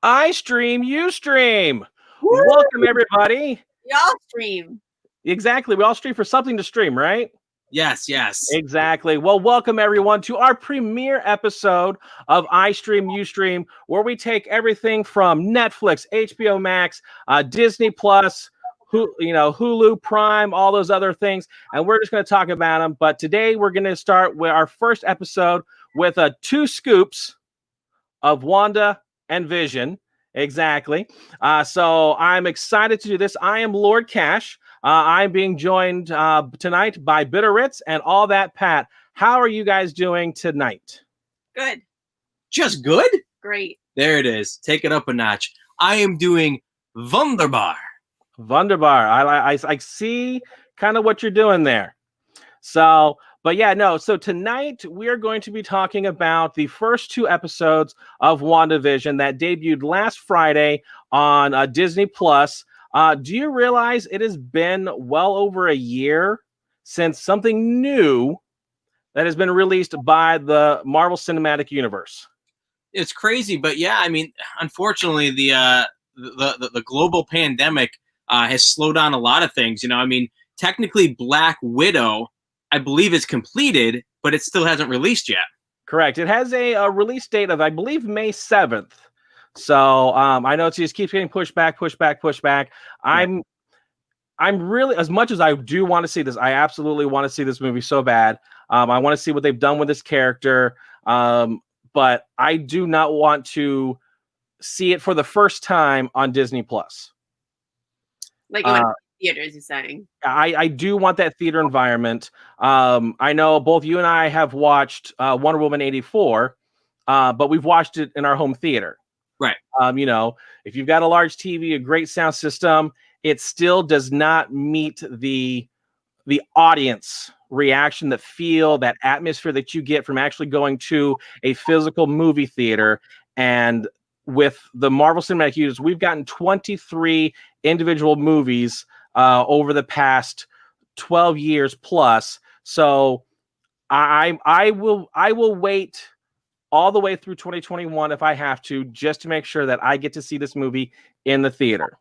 I stream, you stream. Woo! Welcome, everybody. Y'all stream. Exactly. We all stream for something to stream, right? Yes. Exactly. Well, welcome, everyone, to our premiere episode of I Stream, You Stream, where we take everything from Netflix, HBO Max, Disney Plus, Hulu, Prime, all those other things, and we're just going to talk about them. But today we're going to start with our first episode with 2 scoops of Wanda and Vision. Exactly. So I'm excited to do this. I am Lord Cash. I'm being joined tonight by Bitter Ritz and AllThatPat. How are you guys doing tonight? Good. Just good? Great. There it is. Take it up a notch. I am doing wunderbar. Wunderbar. I see kind of what you're doing there. So, but yeah, no. So tonight we are going to be talking about the first 2 episodes of WandaVision that debuted last Friday on Disney Plus. Do you realize it has been well over a year since something new that has been released by the Marvel Cinematic Universe? It's crazy, but yeah, I mean, unfortunately, the global pandemic has slowed down a lot of things. You know, I mean, technically, Black Widow, I believe, is completed, but it still hasn't released yet. Correct. It has a release date of, I believe, May 7th. So I know it just keeps getting pushed back. I'm really, as much as I do want to see this, I absolutely want to see this movie so bad. I want to see what they've done with this character. But I do not want to see it for the first time on Disney Plus. Like in theaters, you're saying? I do want that theater environment. I know both you and I have watched Wonder Woman 84, but we've watched it in our home theater. Right. If you've got a large TV, a great sound system, it still does not meet the audience reaction, the feel, that atmosphere that you get from actually going to a physical movie theater. And with the Marvel Cinematic Universe, we've gotten 23 individual movies over the past 12 years plus. So I will wait all the way through 2021 if I have to, just to make sure that I get to see this movie in the theater.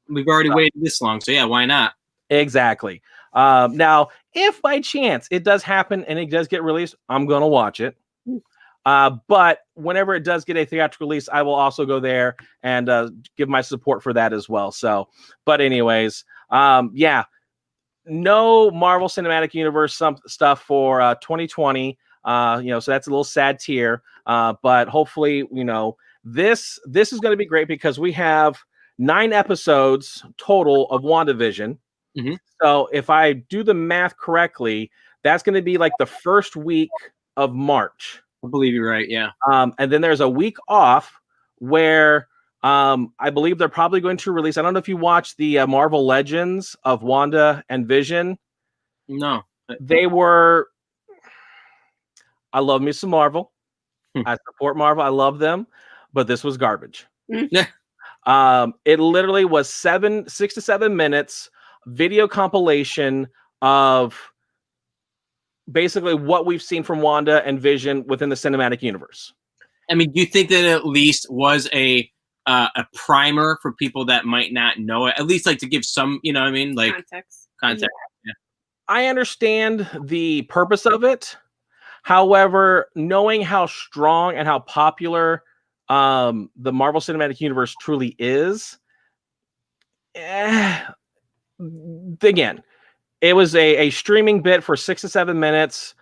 We've already waited this long, so yeah, why not? Exactly. Now, if by chance it does happen and it does get released, I'm going to watch it. But whenever it does get a theatrical release, I will also go there and give my support for that as well. So, but anyways, yeah, no Marvel Cinematic Universe stuff for 2020. So that's a little sad tier. But hopefully, this is going to be great because we have 9 episodes total of WandaVision. Mm-hmm. So if I do the math correctly, that's going to be like the first week of March. I believe you're right, yeah. And then there's a week off where I believe they're probably going to release. I don't know if you watched the Marvel Legends of Wanda and Vision. No. I love me some Marvel. I support Marvel. I love them. But this was garbage. It literally was 6 to 7 minutes video compilation of basically what we've seen from Wanda and Vision within the cinematic universe. I mean, do you think that at least was a primer for people that might not know it? At least like to give some, like Context. Yeah. I understand the purpose of it. However, knowing how strong and how popular the Marvel Cinematic Universe truly is, again, it was a streaming bit for 6 to 7 minutes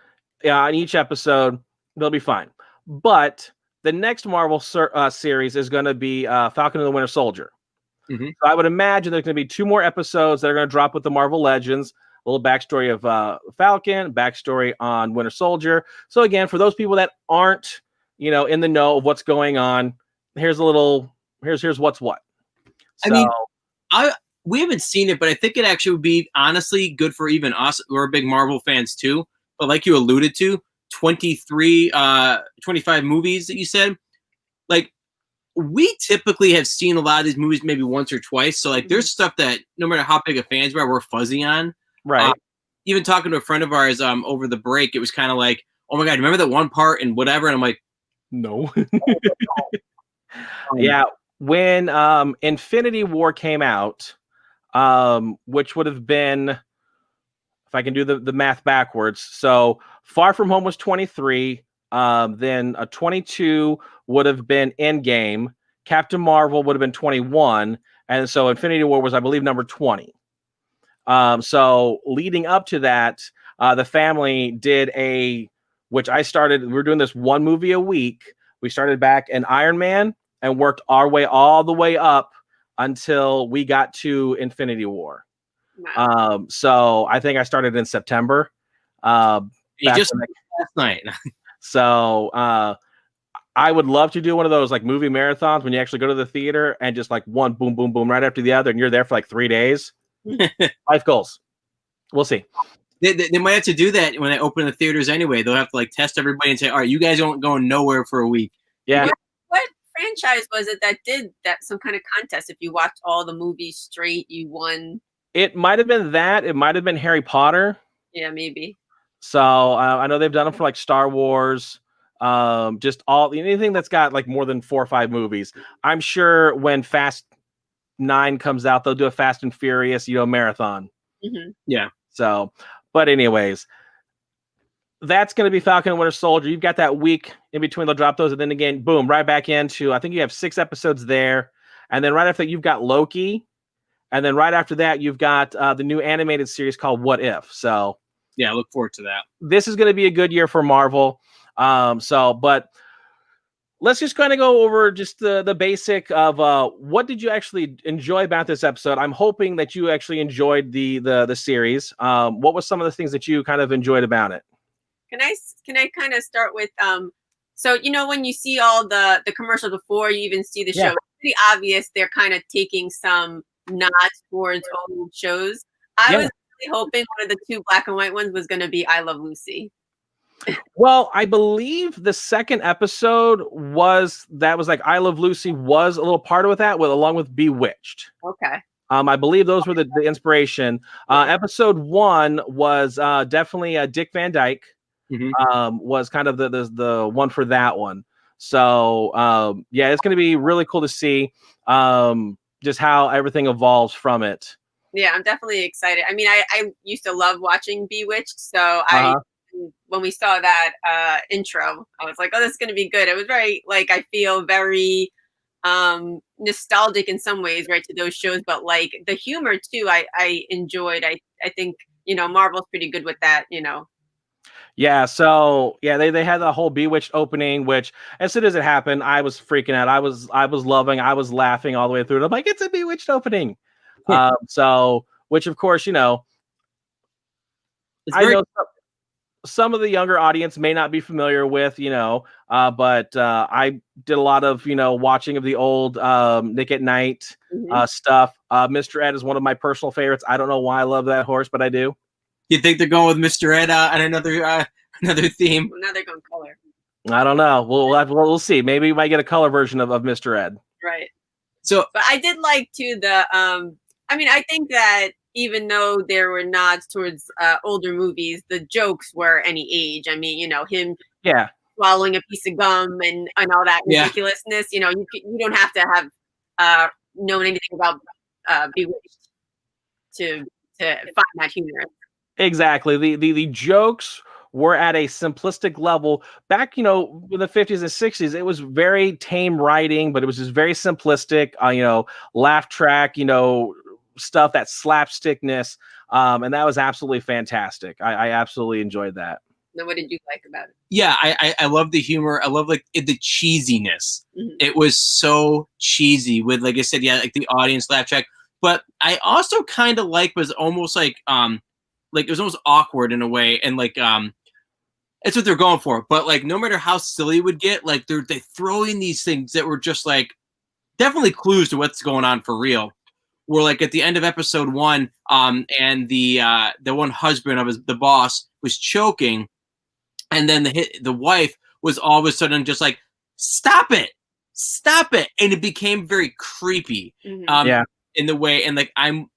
in each episode. They'll be fine. But the next Marvel series is going to be Falcon and the Winter Soldier. Mm-hmm. So I would imagine there's going to be 2 more episodes that are going to drop with the Marvel Legends. A little backstory of Falcon, backstory on Winter Soldier. So again, for those people that aren't, in the know of what's going on, here's what's what. So, I mean, we haven't seen it, but I think it actually would be honestly good for even us. We're big Marvel fans too. But like you alluded to, 25 movies that you said, like we typically have seen a lot of these movies maybe once or twice. So like there's stuff that no matter how big a fans we are, we're fuzzy on. Right. Even talking to a friend of ours over the break, it was kind of like, oh my God, remember that one part and whatever? And I'm like, no. Yeah. when Infinity War came out, which would have been, if I can do the math backwards, so Far From Home was 23, then 22 would have been Endgame, Captain Marvel would have been 21, and so Infinity War was, I believe, number 20. So leading up to that, the family did which I started, we were doing this one movie a week. We started back in Iron Man and worked our way all the way up until we got to Infinity War. Wow. So I think I started in September. You just last night. So I would love to do one of those like movie marathons when you actually go to the theater and just like one boom, boom, boom right after the other, and you're there for like 3 days. Life goals. We'll see. They might have to do that when they open the theaters anyway. They'll have to like test everybody and say, all right, you guys aren't going nowhere for a week. Yeah. What franchise was it that did that? Some kind of contest. If you watched all the movies straight, you won. It might have been that. It might have been Harry Potter. Yeah, maybe. So I know they've done them for like Star Wars. Just anything that's got like more than 4 or 5 movies. I'm sure when Fast 9 comes out, they'll do a Fast and Furious, marathon. Mm-hmm. Yeah. So, but anyways, that's going to be Falcon and Winter Soldier. You've got that week in between. They'll drop those, and then again, boom, right back into. I think you have 6 episodes there, and then right after that, you've got Loki, and then right after that, you've got the new animated series called What If. So, yeah, I look forward to that. This is going to be a good year for Marvel. But let's just kind of go over just the basic of what did you actually enjoy about this episode. I'm hoping that you actually enjoyed the series. What was some of the things that you kind of enjoyed about it? Can I kind of start with so when you see all the commercial before you even see the show, it's pretty obvious they're kind of taking some nods towards old shows. I was really hoping one of the 2 black and white ones was going to be I Love Lucy. Well, I believe the second episode was like I Love Lucy was a little part of that along with Bewitched. Okay. I believe those were the inspiration. Episode 1 was definitely Dick Van Dyke. Mm-hmm. Was kind of the one for that one. So it's going to be really cool to see just how everything evolves from it. Yeah, I'm definitely excited. I mean, I used to love watching Bewitched, so when we saw that intro, I was like, oh, this is going to be good. It was very, I feel very nostalgic in some ways, right, to those shows, but like the humor too, I enjoyed. I think, Marvel's pretty good with that, Yeah, so they had the whole Bewitched opening, which as soon as it happened, I was freaking out. I was loving, I was laughing all the way through it. I'm like, it's a Bewitched opening. Which of course, I know some of the younger audience may not be familiar with, but I did a lot of, watching of the old Nick at Night stuff. Mr. Ed is one of my personal favorites. I don't know why I love that horse, but I do. You think they're going with Mr. Ed and another theme? Well, now they're going color. I don't know. We'll see. Maybe we might get a color version of Mr. Ed. Right. So, but I did like too I think that even though there were nods towards older movies, the jokes were any age. I mean, him swallowing a piece of gum and all that ridiculousness. You don't have to have known anything about Bewitched to find that humorous. Exactly. The jokes were at a simplistic level. Back, in the 50s and 60s, it was very tame writing, but it was just very simplistic, laugh track, stuff, that slapstickness. And that was absolutely fantastic. I absolutely enjoyed that. Now, what did you like about it? Yeah, I love the humor. I love the cheesiness. Mm-hmm. It was so cheesy with, like I said, like the audience laugh track. But I also kind of was almost like it was almost awkward in a way, and that's what they're going for. But no matter how silly it would get, they throw in these things that were just definitely clues to what's going on for real. Where at the end of episode 1, and the one husband of the boss was choking, and then the wife was all of a sudden just like, stop it, and it became very creepy. Mm-hmm. In the way, and I don't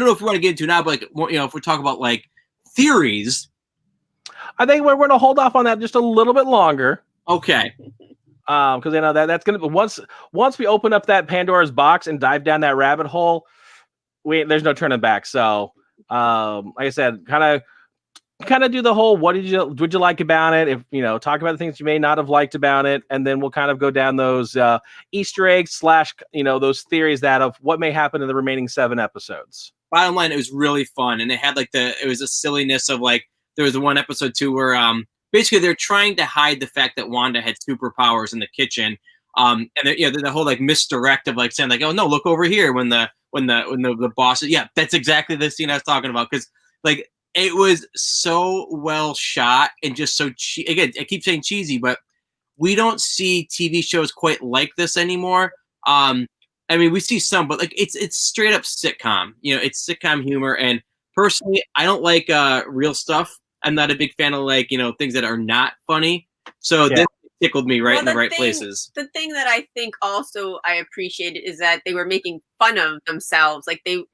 know if we want to get into it now, but if we talk about theories, I think we're going to hold off on that just a little bit longer. Okay. Because I know that's gonna be once we open up that Pandora's box and dive down that rabbit hole, there's no turning back. So, like I said, kind of do the whole would you like about it? If talk about the things you may not have liked about it, and then we'll kind of go down those Easter eggs / those theories that of what may happen in the remaining 7 episodes. Bottom line, it was really fun, and it had it was a silliness of there was one episode too where basically they're trying to hide the fact that Wanda had superpowers in the kitchen, and the whole misdirect of saying oh no, look over here when the boss, that's exactly the scene I was talking about, because it was so well shot and just so again, I keep saying cheesy, but we don't see TV shows quite like this anymore. I mean, we see some, but it's straight up sitcom. It's sitcom humor, and personally, I don't like real stuff. I'm not a big fan of things that are not funny. So this tickled me in the right places. The thing that I think also I appreciated is that they were making fun of themselves. They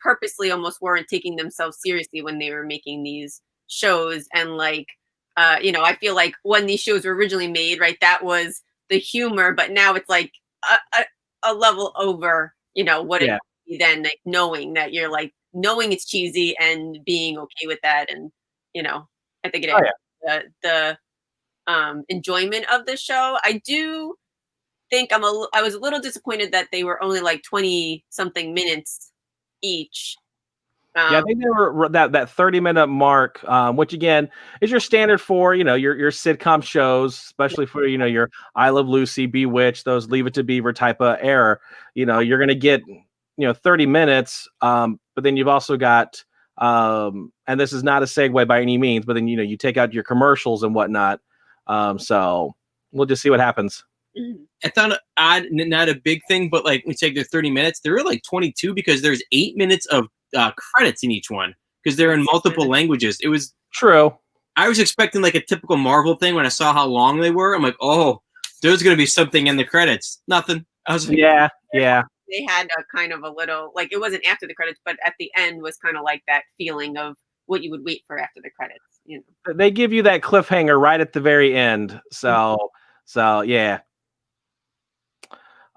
purposely almost weren't taking themselves seriously when they were making these shows. And I feel like when these shows were originally made, right, that was the humor, but now it's a level over, what it would be then, knowing that you're knowing it's cheesy and being okay with that. And, I think it the enjoyment of the show. I do think I was a little disappointed that they were only 20 something minutes each. I think they were that 30-minute mark, which again is your standard for your sitcom shows, especially for your I Love Lucy, Bewitched, those Leave It to Beaver type of era. You're gonna get 30 minutes, but then you've also got and this is not a segue by any means, but then you take out your commercials and whatnot. So we'll just see what happens. I found it odd, not a big thing, but we take their 30 minutes, there were 22 because there's 8 minutes of credits in each one because they're in multiple languages. It was true. I was expecting a typical Marvel thing when I saw how long they were. I'm oh, there's going to be something in the credits. Nothing. I was yeah. They had a kind of a little it wasn't after the credits, but at the end was kind of that feeling of what you would wait for after the credits. They give you that cliffhanger right at the very end. So yeah.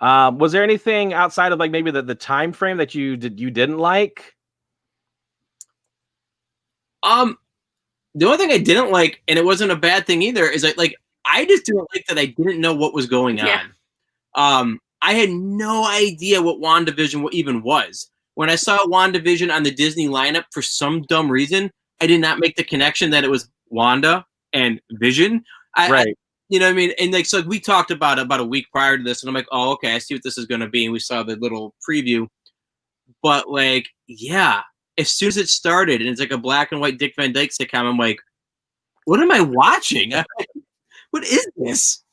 Was there anything outside of maybe the time frame that you didn't like? The only thing I didn't like, and it wasn't a bad thing either, is I just didn't like that I didn't know what was going on. I had no idea what WandaVision even was. When I saw WandaVision on the Disney lineup, for some dumb reason, I did not make the connection that it was Wanda and Vision. Right. You know what I mean? And so we talked about a week prior to this, and I'm oh, okay, I see what this is going to be. And we saw the little preview. But as soon as it started, and it's a black and white Dick Van Dyke sitcom, I'm what am I watching? What is this?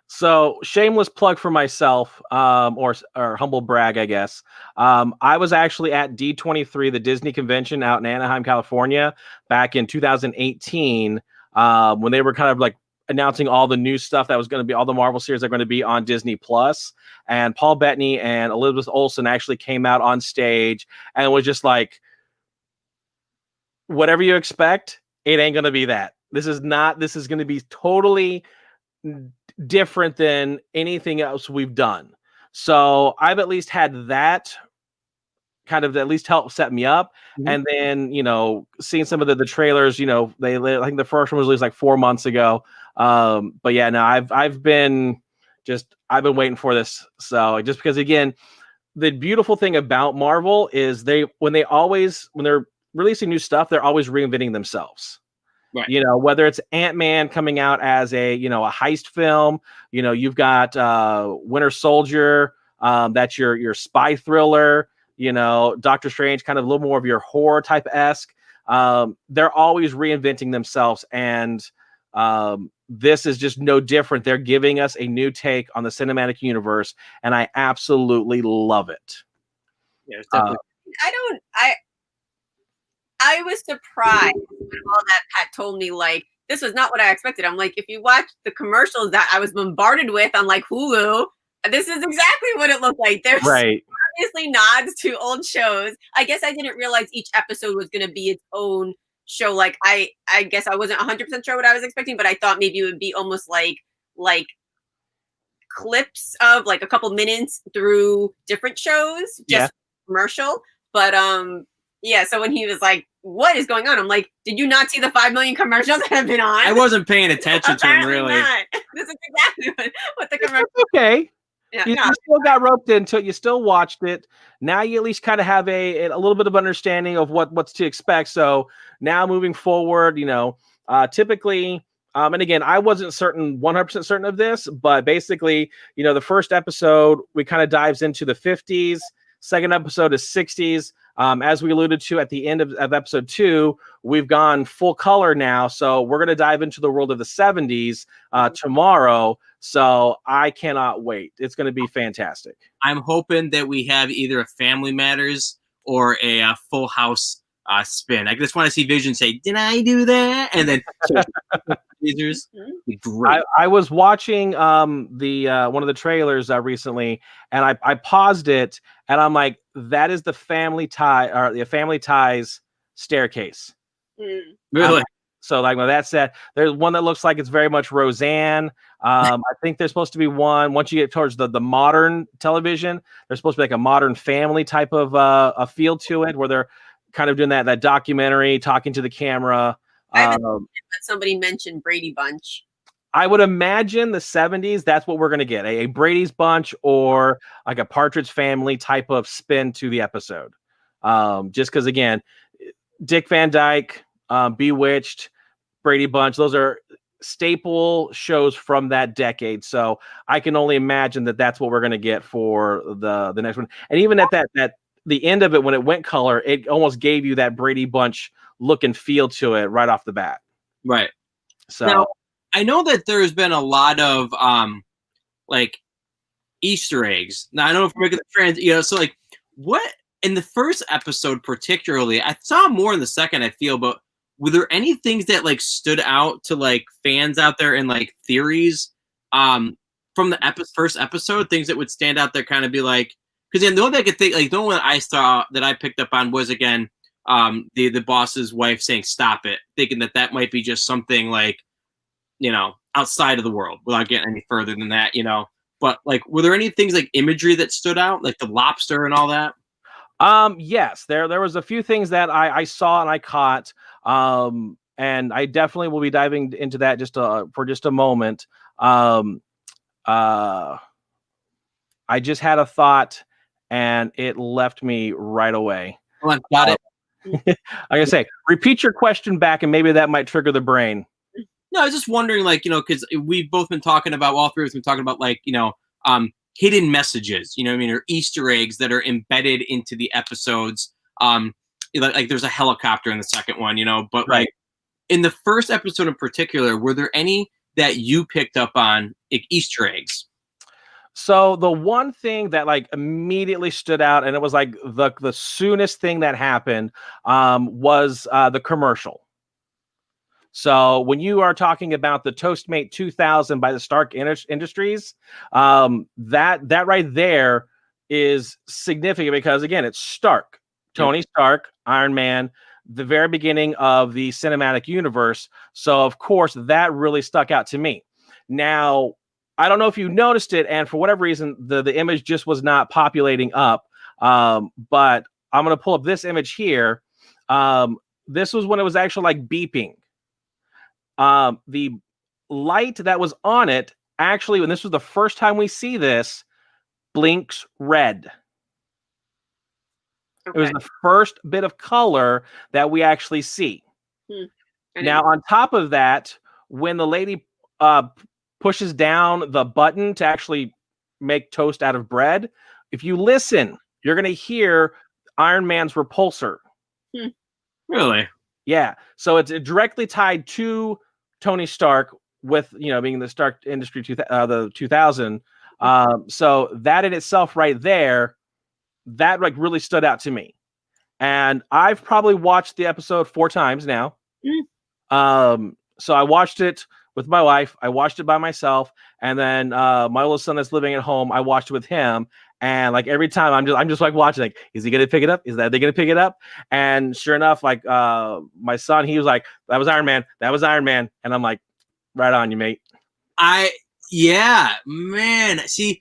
So shameless plug for myself, or humble brag, I guess. I was actually at D23, the Disney convention out in Anaheim, California, back in 2018, when they were kind of announcing all the new stuff that was going to be all the Marvel series that are going to be on Disney Plus. And Paul Bettany and Elizabeth Olsen actually came out on stage and was just whatever you expect, it ain't going to be that. This is going to be totally different than anything else we've done. So I've at least had that kind of at least help set me up. Mm-hmm. And then, seeing some of the trailers, I think the first one was released 4 months ago. But yeah, no, I've been waiting for this. So just because, again, the beautiful thing about Marvel is when they're releasing new stuff, they're always reinventing themselves. Right. Whether it's Ant-Man coming out as a heist film, you've got Winter Soldier, that's your spy thriller, Doctor Strange, kind of a little more of your horror type esque. They're always reinventing themselves, and this is just no different. They're giving us a new take on the cinematic universe, and I absolutely love it. Yeah, it's definitely. I was surprised when AllThatPat told me this was not what I expected. I'm if you watch the commercials that I was bombarded with on Hulu, this is exactly what it looked like. There's obviously nods to old shows. I guess I didn't realize each episode was going to be its own show. I guess I wasn't 100% sure what I was expecting, but I thought maybe it would be almost like clips of like a couple minutes through different shows, just commercial. But yeah, so when he was like, what is going on? I'm like, did you not see the 5 million commercials that have been on? I wasn't paying attention to him, really. Not. This is exactly what the commercial. Okay. Yeah, you still got roped into it. You still watched it. Now you at least kind of have a little bit of understanding of what's to expect. So now moving forward, typically, and again, I wasn't 100% certain of this, but basically, the first episode, we kind of dives into the 50s. Second episode is 60s. As we alluded to at the end of episode 2, we've gone full color now. So we're going to dive into the world of the 70s tomorrow. So I cannot wait. It's going to be fantastic. I'm hoping that we have either a Family Matters or a Full House spin. I just want to see Vision say, "Did I do that?" And then great. I was watching the one of the trailers recently, and I paused it, and I'm like, that is the Family Ties staircase. Really? So like when that said, there's one that looks like it's very much Roseanne. I think there's supposed to be one once you get towards the modern television. There's supposed to be like a Modern Family type of a feel to it, where they're kind of doing that documentary, talking to the camera. Somebody mentioned Brady Bunch. I would imagine the 70s, that's what we're going to get. A Brady's Bunch or like a Partridge Family type of spin to the episode. Just because, again, Dick Van Dyke, Bewitched, Brady Bunch, those are staple shows from that decade. So I can only imagine that that's what we're going to get for the next one. And even at that the end of it, when it went color, it almost gave you that Brady Bunch look and feel to it right off the bat. Right. So now, I know that there's been a lot of like Easter eggs. Now I don't know if we're making the trans, so like what in the first episode particularly, I saw more in the second, I feel, but were there any things that like stood out to like fans out there and like theories from the first episode, things that would stand out there, kind of be like, because the only I could think, like the only one I saw that I picked up on was again the boss's wife saying "stop it," thinking that might be just something like, outside of the world, without getting any further than that, But like, were there any things like imagery that stood out, like the lobster and all that? Yes, there was a few things that I saw and I caught. And I definitely will be diving into that for just a moment. I just had a thought and it left me right away. Well, I got it. I'm gonna say, repeat your question back, and maybe that might trigger the brain. No, I was just wondering, like, because we've both been talking about, all three of us been talking about, like, hidden messages, or Easter eggs that are embedded into the episodes. Like there's a helicopter in the second one, but right. Like in the first episode in particular, were there any that you picked up on, like, Easter eggs? So the one thing that like immediately stood out, and it was like the soonest thing that happened, was the commercial. So when you are talking about the Toastmate 2000 by the Stark Industries, that right there is significant because, again, it's Stark, Tony Stark, Iron Man, the very beginning of the cinematic universe. So of course that really stuck out to me. Now, I don't know if you noticed it, and for whatever reason, the image just was not populating up. But I'm going to pull up this image here. This was when it was actually like beeping. The light that was on it, actually, when this was the first time we see this, blinks red. Okay. It was the first bit of color that we actually see. Now, on top of that, when the lady pushes down the button to actually make toast out of bread, if you listen, you're going to hear Iron Man's repulsor. Really? Yeah. So it's directly tied to Tony Stark with, being the Stark Industry, the 2000. So that in itself right there, that like really stood out to me. And I've probably watched the episode 4 times now. So I watched it with my wife. I watched it by myself. And then my little son that's living at home, I watched it with him. And like every time I'm just like watching, like, is he gonna pick it up? Are they gonna pick it up? And sure enough, like my son, he was like, that was Iron Man. That was Iron Man. And I'm like, right on you, mate. Yeah, man. See,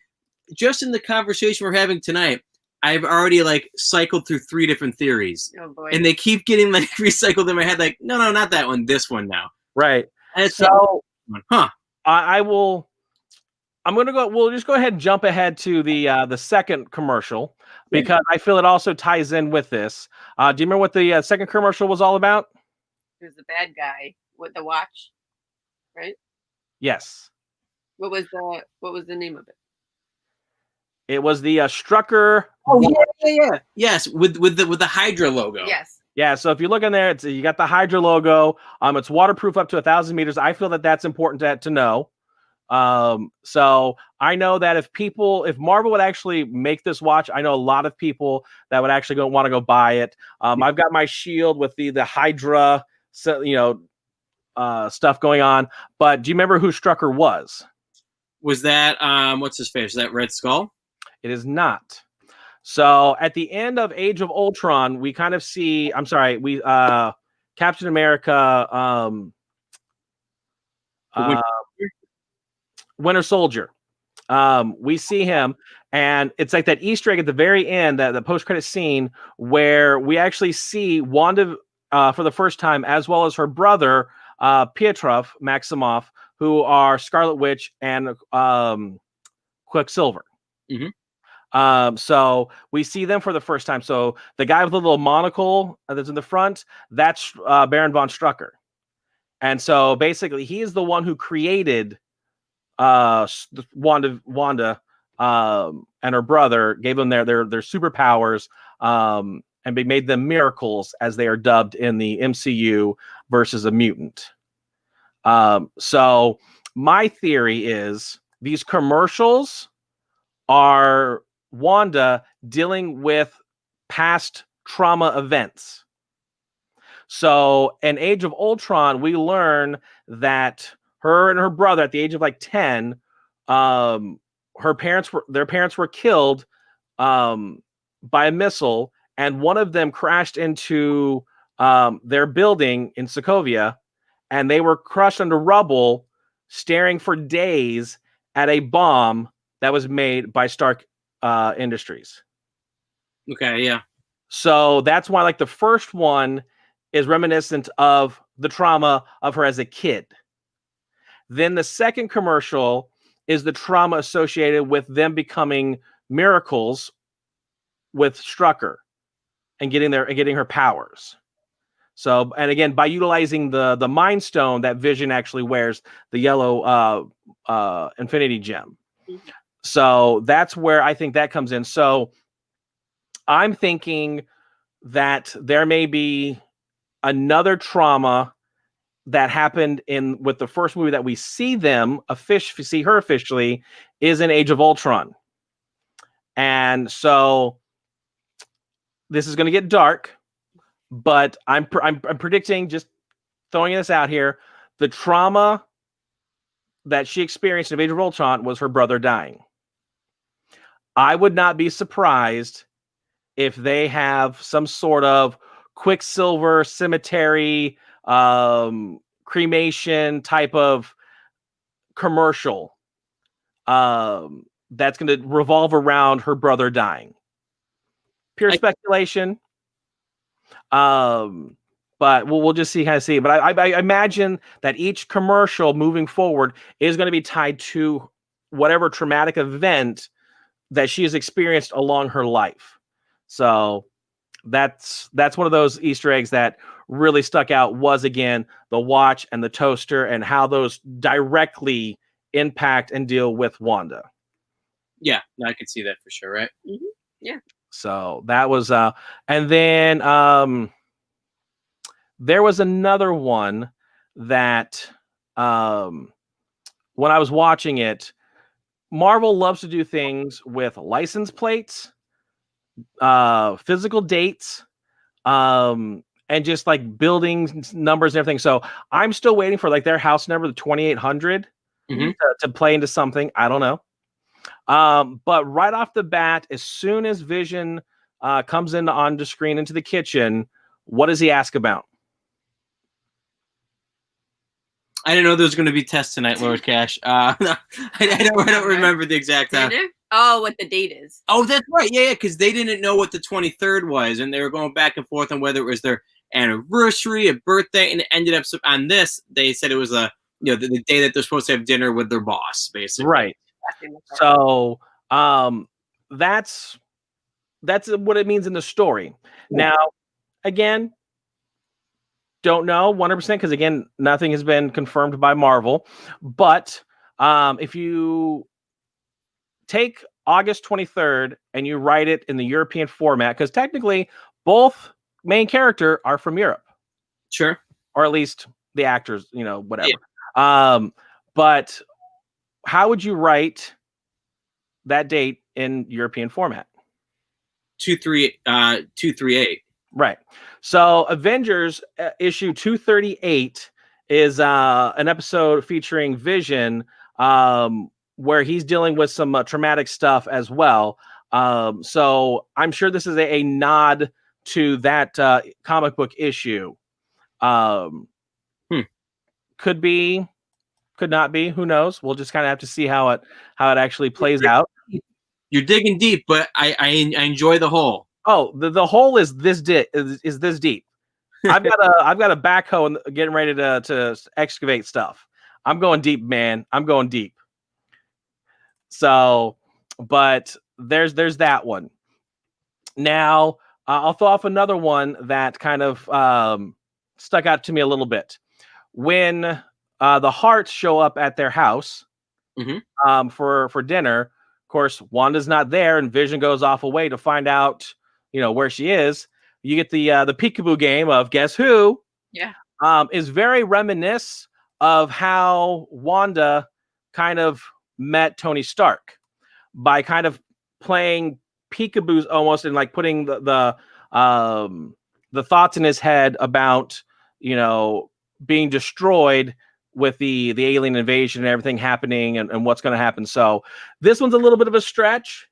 just in the conversation we're having tonight, I've already like cycled through 3 different theories. Oh boy. And they keep getting like recycled in my head. Like, no, not that one. This one now. Right. And So, huh? I will. I'm gonna go. We'll just go ahead and jump ahead to the second commercial because I feel it also ties in with this. Do you remember what the second commercial was all about? It was the bad guy with the watch, right? Yes. What was the name of it? It was the Strucker. Oh yeah. Yes, with the Hydra logo. Yes. Yeah. So if you look in there, you got the Hydra logo. It's waterproof up to 1,000 meters. I feel that that's important to know. So I know that if Marvel would actually make this watch, I know a lot of people that would actually want to go buy it. I've got my shield with the Hydra, stuff going on. But do you remember who Strucker was? Was that what's his face? Is that Red Skull? It is not. So at the end of Age of Ultron, we kind of see. I'm sorry, Captain America. Winter Soldier. We see him, and it's like that Easter egg at the very end, that the post-credit scene where we actually see Wanda for the first time, as well as her brother Pietrov Maximoff, who are Scarlet Witch and Quicksilver. So we see them for the first time. So the guy with the little monocle that's in the front, that's Baron von Strucker, and so basically he is the one who created Wanda and her brother, gave them their superpowers, and made them miracles, as they are dubbed in the MCU, versus a mutant. So my theory is these commercials are Wanda dealing with past trauma events. So in Age of Ultron, we learn that her and her brother, at the age of like 10, their parents were killed by a missile, and one of them crashed into their building in Sokovia, and they were crushed under rubble, staring for days at a bomb that was made by Stark Industries. Okay, yeah. So that's why, like, the first one is reminiscent of the trauma of her as a kid. Then the second commercial is the trauma associated with them becoming miracles with Strucker and getting her powers. So, and again, by utilizing the Mind Stone that Vision actually wears, the yellow Infinity Gem. So that's where I think that comes in. So I'm thinking that there may be another trauma that happened with the first movie that we see see her officially, is in Age of Ultron. And so this is going to get dark, but I'm predicting, just throwing this out here, the trauma that she experienced in Age of Ultron was her brother dying. I would not be surprised if they have some sort of Quicksilver cemetery, cremation type of commercial that's going to revolve around her brother dying. Pure speculation. But we'll just see how to see. But I imagine that each commercial moving forward is going to be tied to whatever traumatic event that she has experienced along her life. So that's one of those Easter eggs that really stuck out, was, again, the watch and the toaster, and how those directly impact and deal with Wanda. Yeah, I could see that for sure, right? Mm-hmm. Yeah. So that was and then there was another one that when I was watching it, Marvel loves to do things with license plates, physical dates, and just like buildings, numbers, and everything. So I'm still waiting for like their house number, the 2800, to play into something. I don't know. But right off the bat, as soon as Vision comes in on the screen into the kitchen, what does he ask about? I didn't know there was going to be tests tonight, Lord Cash. I don't remember the exact time. Oh, what the date is. Oh, that's right. Yeah, because they didn't know what the 23rd was, and they were going back and forth on whether it was their anniversary, a birthday, and it ended up on this. They said it was the day that they're supposed to have dinner with their boss, basically. Right. So that's what it means in the story. Now, again, don't know 100% because again, nothing has been confirmed by Marvel. But if you take August 23rd and you write it in the European format, because technically both main character are from Europe. Sure. Or at least the actors, whatever. Yeah. But how would you write that date in European format? 238. Right. So Avengers issue 238 is an episode featuring Vision, where he's dealing with some traumatic stuff as well. So I'm sure this is a nod to that comic book issue. Could be, could not be. Who knows? We'll just kind of have to see how it actually plays out. You're digging deep, but I enjoy the hole. Oh, the hole is this deep. I've got a backhoe and getting ready to excavate stuff. I'm going deep, man. I'm going deep. So, but there's that one. Now, I'll throw off another one that kind of stuck out to me a little bit. When the Hearts show up at their house for dinner, of course, Wanda's not there, and Vision goes off away to find out, where she is. You get the peekaboo game of guess who? Yeah. Is very reminiscent of how Wanda kind of met Tony Stark by kind of playing peekaboos almost and like putting the thoughts in his head about, being destroyed with the alien invasion and everything happening and what's going to happen. So this one's a little bit of a stretch,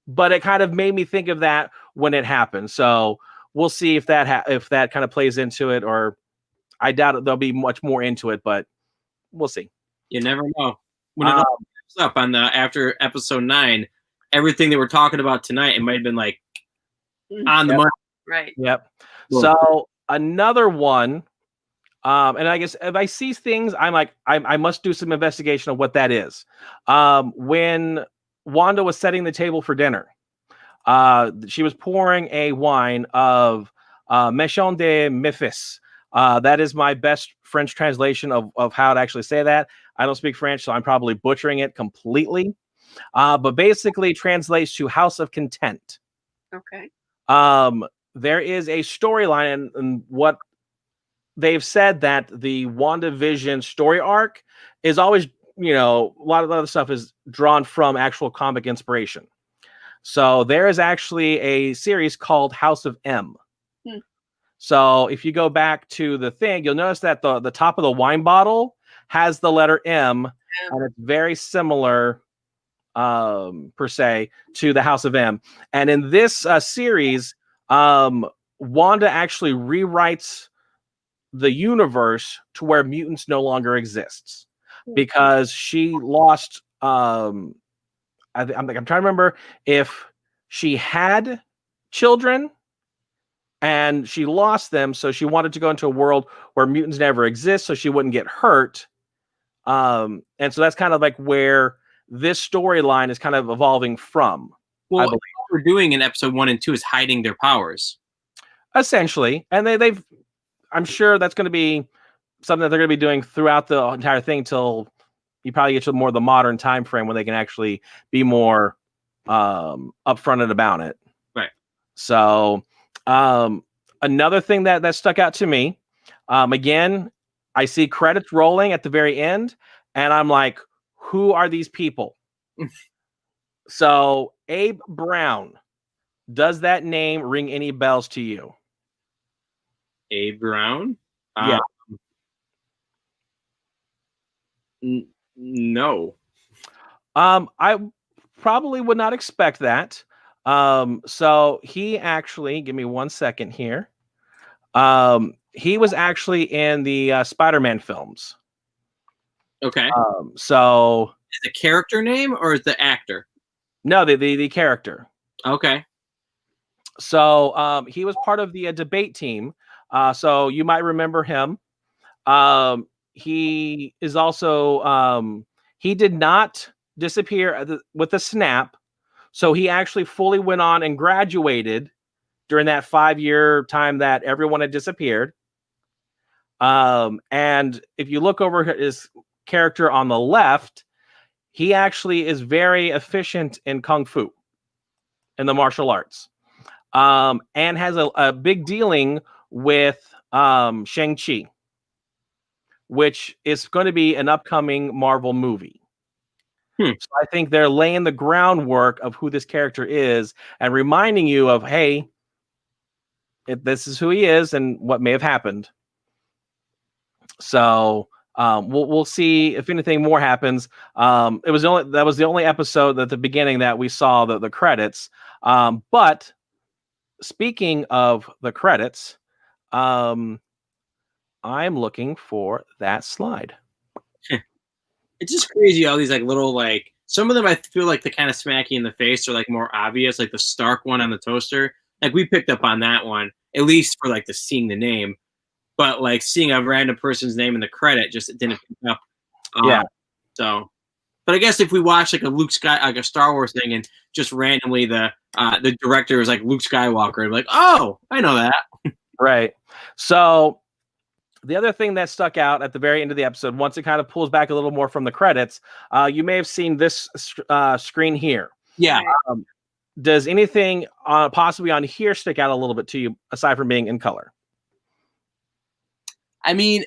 but it kind of made me think of that when it happened. So we'll see if that kind of plays into it, or I doubt there'll be much more into it, but we'll see. You never know. When it all comes up on after episode 9, everything that we're talking about tonight, it might have been like on the money. Right. Yep. So another one, and I guess if I see things, I'm like, I must do some investigation of what that is. When Wanda was setting the table for dinner, she was pouring a wine of Mechon de Memphis. That is my best French translation of how to actually say that. I don't speak French, so I'm probably butchering it completely. But basically translates to House of Content. Okay. There is a storyline, and what they've said that the WandaVision story arc is always, a lot of the other stuff is drawn from actual comic inspiration. So there is actually a series called House of M. So if you go back to the thing, you'll notice that the top of the wine bottle has the letter M, and it's very similar, per se, to the House of M. And in this series, Wanda actually rewrites the universe to where mutants no longer exists because she lost. I'm trying to remember if she had children and she lost them, so she wanted to go into a world where mutants never exist, so she wouldn't get hurt. And so that's kind of like where this storyline is kind of evolving from. Well, what we're doing in episode 1 and 2 is hiding their powers, essentially, and they've. I'm sure that's going to be something that they're going to be doing throughout the entire thing till you probably get to more of the modern time frame when they can actually be more upfront about it. Right. So another thing that stuck out to me, again, I see credits rolling at the very end, and I'm like, who are these people? So Abe Brown, does that name ring any bells to you? Abe Brown? Yeah. No. I probably would not expect that. So he actually, give me 1 second here. He was actually in the Spider-Man films. Okay. So is the character name or is the actor? No, the character. Okay. So he was part of the debate team. So you might remember him. He is also he did not disappear with a snap. So he actually fully went on and graduated during that 5-year time that everyone had disappeared. And if you look over his character on the left, he actually is very efficient in Kung Fu, in the martial arts, and has a big dealing with Shang-Chi, which is going to be an upcoming Marvel movie. So I think they're laying the groundwork of who this character is and reminding you of, hey, this is who he is and what may have happened. So we'll see if anything more happens. That was the only episode at the beginning that we saw the credits. But speaking of the credits, I'm looking for that slide. It's just crazy. All these like little like some of them I feel like they kind of smack you in the face or like more obvious, like the Stark one on the toaster. Like we picked up on that one at least for like seeing the name, but like seeing a random person's name in the credit just didn't pick up. Yeah. So, but I guess if we watch like a Star Wars thing and just randomly the director is like Luke Skywalker, I'm like, oh, I know that. Right. So the other thing that stuck out at the very end of the episode, once it kind of pulls back a little more from the credits, you may have seen this screen here. Yeah. Does anything possibly on here stick out a little bit to you, aside from being in color? I mean,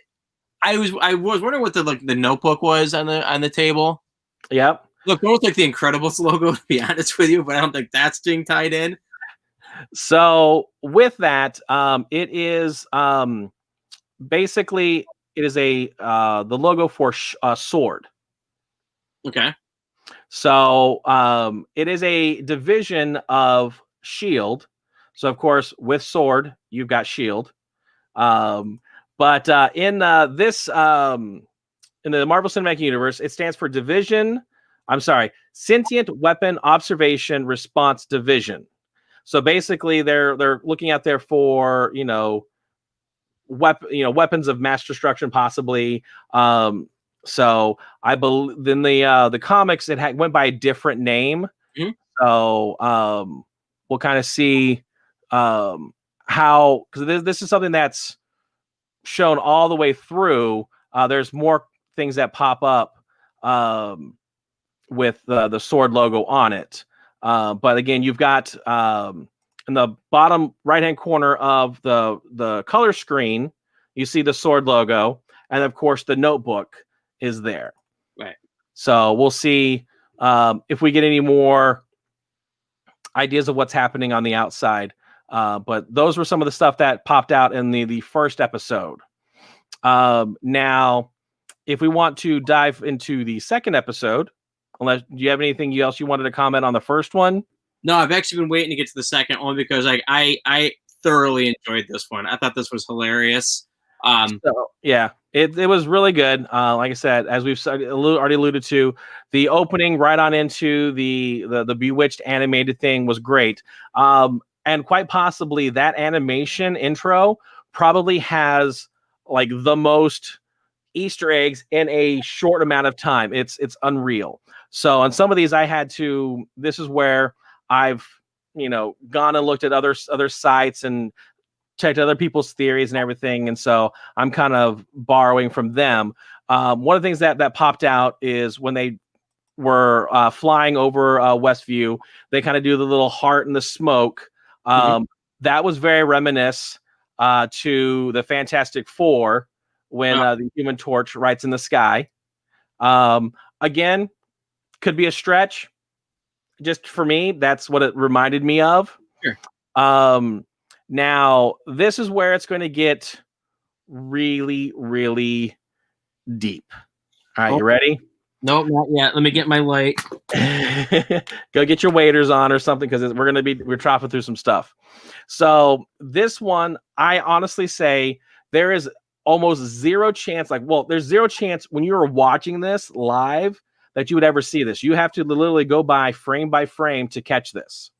I was wondering what the notebook was on the table. Yep. Look, almost like the Incredibles logo, to be honest with you, but I don't think that's being tied in. So with that, it is basically it is the logo for Sword. Okay. So it is a division of Shield. So of course, with Sword, you've got Shield. But in this in the Marvel Cinematic Universe, it stands for Sentient Weapon Observation Response Division. So basically, they're looking out there for weapons of mass destruction, possibly. So I believe in the comics, it went by a different name. Mm-hmm. So we'll kind of see how, because this is something that's shown all the way through. There's more things that pop up with the Sword logo on it. But again, you've got in the bottom right-hand corner of the color screen, you see the Sword logo, and of course the notebook is there. Right. So we'll see if we get any more ideas of what's happening on the outside. But those were some of the stuff that popped out in the first episode. Now, if we want to dive into the second episode, do you have anything else you wanted to comment on the first one? No, I've actually been waiting to get to the second one because I thoroughly enjoyed this one. I thought this was hilarious. Yeah, it was really good. Like I said, as we've already alluded to, the opening right on into the Bewitched animated thing was great. And quite possibly that animation intro probably has like the most Easter eggs in a short amount of time. It's unreal. So on some of these, this is where I've gone and looked at other sites and checked other people's theories and everything, and so I'm kind of borrowing from them. One of the things that popped out is when they were flying over Westview, they kind of do the little heart and the smoke. That was very reminiscent to the Fantastic Four when the Human Torch writes in the sky. Again, could be a stretch. Just for me, that's what it reminded me of. Sure. Now, this is where it's going to get really, really deep. All right, you ready? Nope, not yet. Let me get my light. Go get your waders on or something, because we're chopping through some stuff. So this one, I honestly say there is almost zero chance. Like, well, there's zero chance when you were watching this live that you would ever see this. You have to literally go by frame to catch this.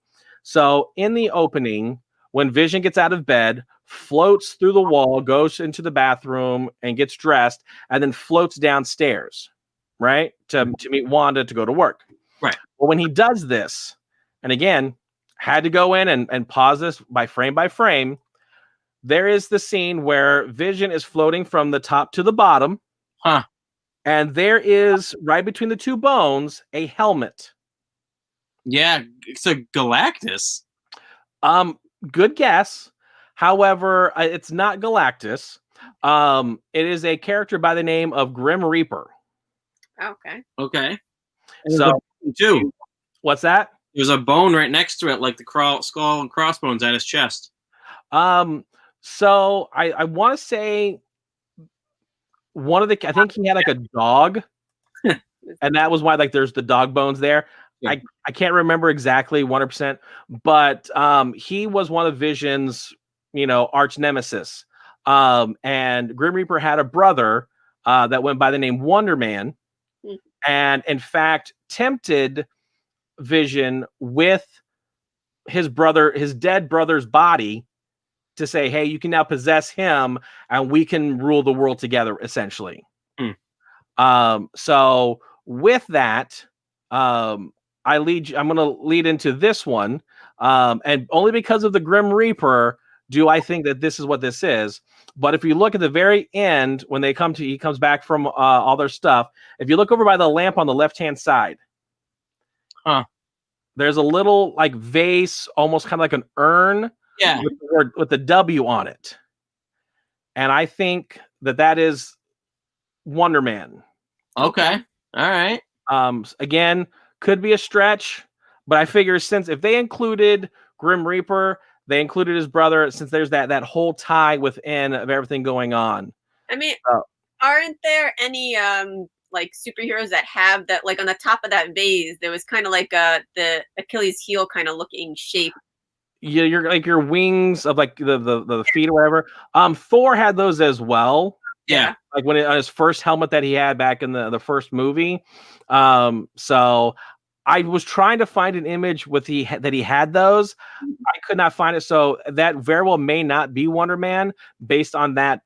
So in the opening, when Vision gets out of bed, floats through the wall, goes into the bathroom and gets dressed, and then floats downstairs, right? To meet Wanda to go to work. Right. Well, when he does this, and again, had to go in and pause this by frame, there is the scene where Vision is floating from the top to the bottom. Huh. And there is, right between the two bones, a helmet. Yeah, it's a Galactus. Good guess. However, it's not Galactus. It is a character by the name of Grim Reaper. Okay. So, too. What's that? There's a bone right next to it, like the skull and crossbones on his chest. So I want to say I think he had like a dog, and that was why like there's the dog bones there. Yeah. I can't remember exactly 100%, but he was one of Vision's, arch nemesis. And Grim Reaper had a brother that went by the name Wonder Man, and in fact tempted Vision with his dead brother's body to say, hey, you can now possess him and we can rule the world together, essentially. So with that, I'm going to lead into this one. And only because of the Grim Reaper do I think that this is what this is. But if you look at the very end, when he comes back from all their stuff, if you look over by the lamp on the left-hand side, there's a little like vase, almost kind of like an urn, with the W on it. And I think that is Wonder Man. Okay. All right. Again, could be a stretch, but I figure since if they included Grim Reaper, they included his brother, since there's that whole tie within of everything going on. I mean, aren't there any like superheroes that have that, like on the top of that vase, there was kind of like the Achilles heel kind of looking shape. Yeah, you're like your wings of like the feet or whatever. Thor had those as well. Yeah, like when on his first helmet that he had back in the first movie. So I was trying to find an image that he had those. I could not find it. So that very well may not be Wonder Man based on that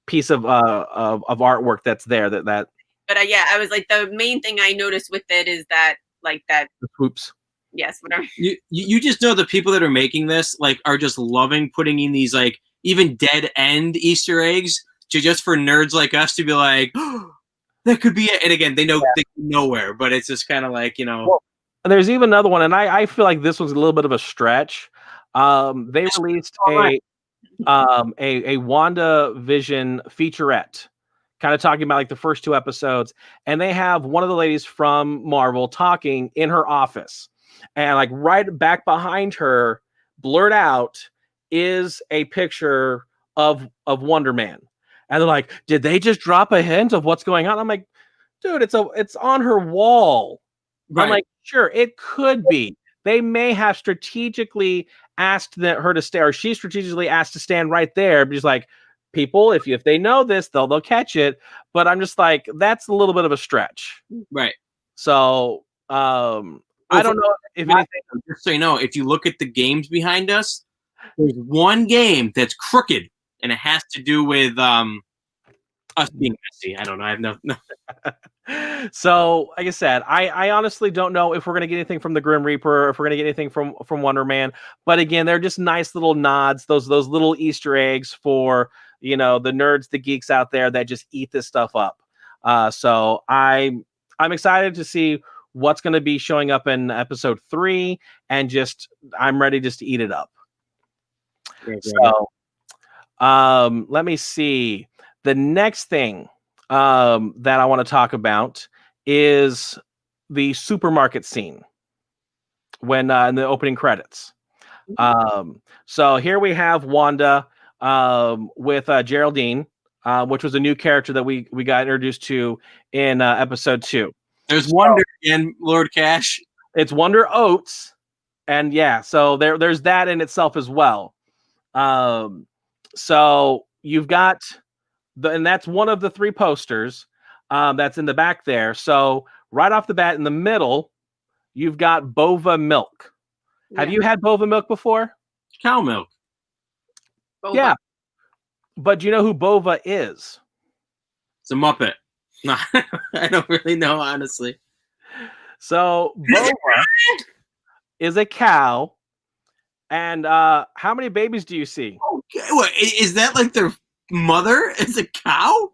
piece of artwork that's there. That. But I was like, the main thing I noticed with it is that like that the swoops. Yes, whatever. You just know the people that are making this like are just loving putting in these like even dead end Easter eggs just for nerds like us to be like, oh, that could be it. And again, they know they can nowhere, but it's just kind of like, Well, there's even another one, and I feel like this was a little bit of a stretch. They released a WandaVision featurette, kind of talking about like the first 2 episodes, and they have one of the ladies from Marvel talking in her office. And like right back behind her, blurred out, is a picture of Wonder Man. And they're like, did they just drop a hint of what's going on? I'm like, dude, it's on her wall. Right. I'm like, sure, it could be. They may have strategically asked her to stay, or she strategically asked to stand right there. But she's like, people, if they know this, they'll catch it. But I'm just like, that's a little bit of a stretch. Right. So I don't know if anything. Just so you know, if you look at the games behind us, there's one game that's crooked, and it has to do with us being messy. I don't know. I have no. So, like I said, I honestly don't know if we're gonna get anything from the Grim Reaper, if we're gonna get anything from Wonder Man. But again, they're just nice little nods, those little Easter eggs for the nerds, the geeks out there that just eat this stuff up. So I'm excited to see what's going to be showing up in episode 3, and I'm ready just to eat it up. So, let me see. The next thing that I want to talk about is the supermarket scene when in the opening credits. So here we have Wanda with Geraldine, which was a new character that we got introduced to in episode 2. There's Wonder again, Lord Cash. It's Wonder Oats, and so there's that in itself as well. So you've got and that's one of the 3 posters that's in the back there. So right off the bat in the middle, you've got Bova milk. Yeah. Have you had Bova milk before? Cow milk. Bova. Yeah. But do you know who Bova is? It's a Muppet. No, I don't really know, honestly. So Bova is a cow. And how many babies do you see? Okay. What, is that like their mother is a cow?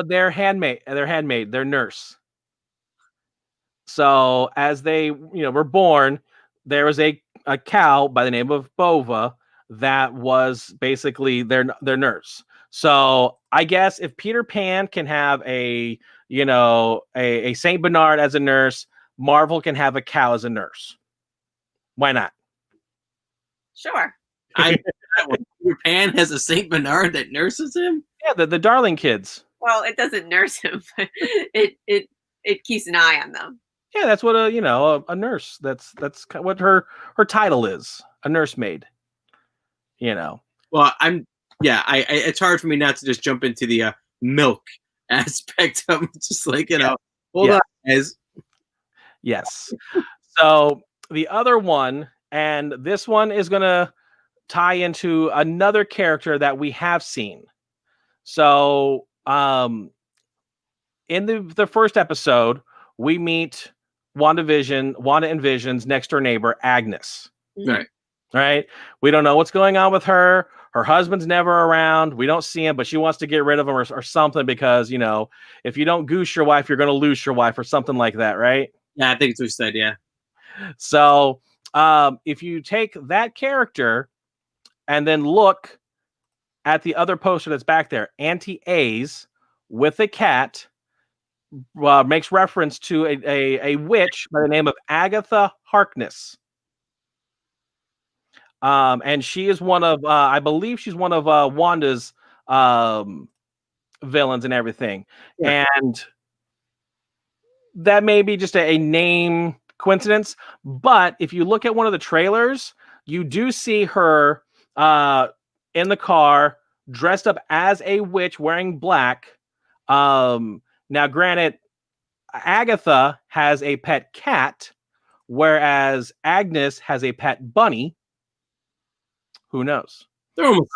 Their handmaid, their nurse. So as they, were born, there was a cow by the name of Bova that was basically their nurse. So I guess if Peter Pan can have a Saint Bernard as a nurse, Marvel can have a cow as a nurse. Why not? Sure. Peter Pan has a Saint Bernard that nurses him? Yeah, the darling kids. Well, it doesn't nurse him, but it keeps an eye on them. Yeah, that's what a nurse. That's what her title is, a nursemaid. Well, it's hard for me not to just jump into the milk aspect of just like hold on, guys. Yes. So the other one, and this one is gonna tie into another character that we have seen. So in the first episode, we meet Wanda and Vision's next door neighbor, Agnes. Right. We don't know what's going on with her. Her husband's never around. We don't see him, but she wants to get rid of him or something because, if you don't goose your wife, you're going to lose your wife or something like that. Right. Yeah, I think it's what you said. Yeah. So if you take that character and then look at the other poster that's back there, Auntie A's with a cat, makes reference to a witch by the name of Agatha Harkness. And she is one of, I believe she's one of Wanda's villains and everything. Yeah. And that may be just a name coincidence. But if you look at one of the trailers, you do see her in the car dressed up as a witch wearing black. Now, granted, Agatha has a pet cat, whereas Agnes has a pet bunny. Who knows? They're almost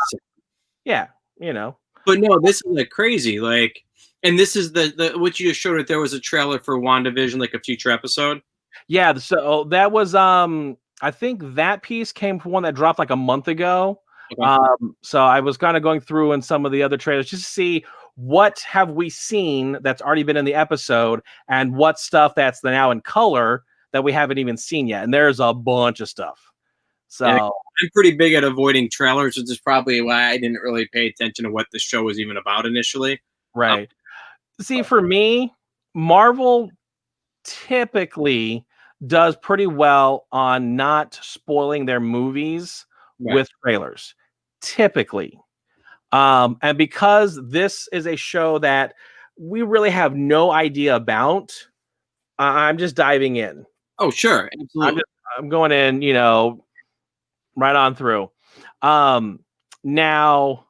yeah, But no, this is like crazy. Like, and this is the what you just showed it. There was a trailer for WandaVision, like a future episode. Yeah, so that was I think that piece came from one that dropped like a month ago. Okay. So I was kind of going through in some of the other trailers just to see what have we seen that's already been in the episode and what stuff that's now in color that we haven't even seen yet. And there's a bunch of stuff. So I'm pretty big at avoiding trailers, which is probably why I didn't really pay attention to what the show was even about initially. Right. See, for me, Marvel typically does pretty well on not spoiling their movies with trailers. Typically. And because this is a show that we really have no idea about, I'm just diving in. Oh, sure. Absolutely. I'm going in, right on through. Now,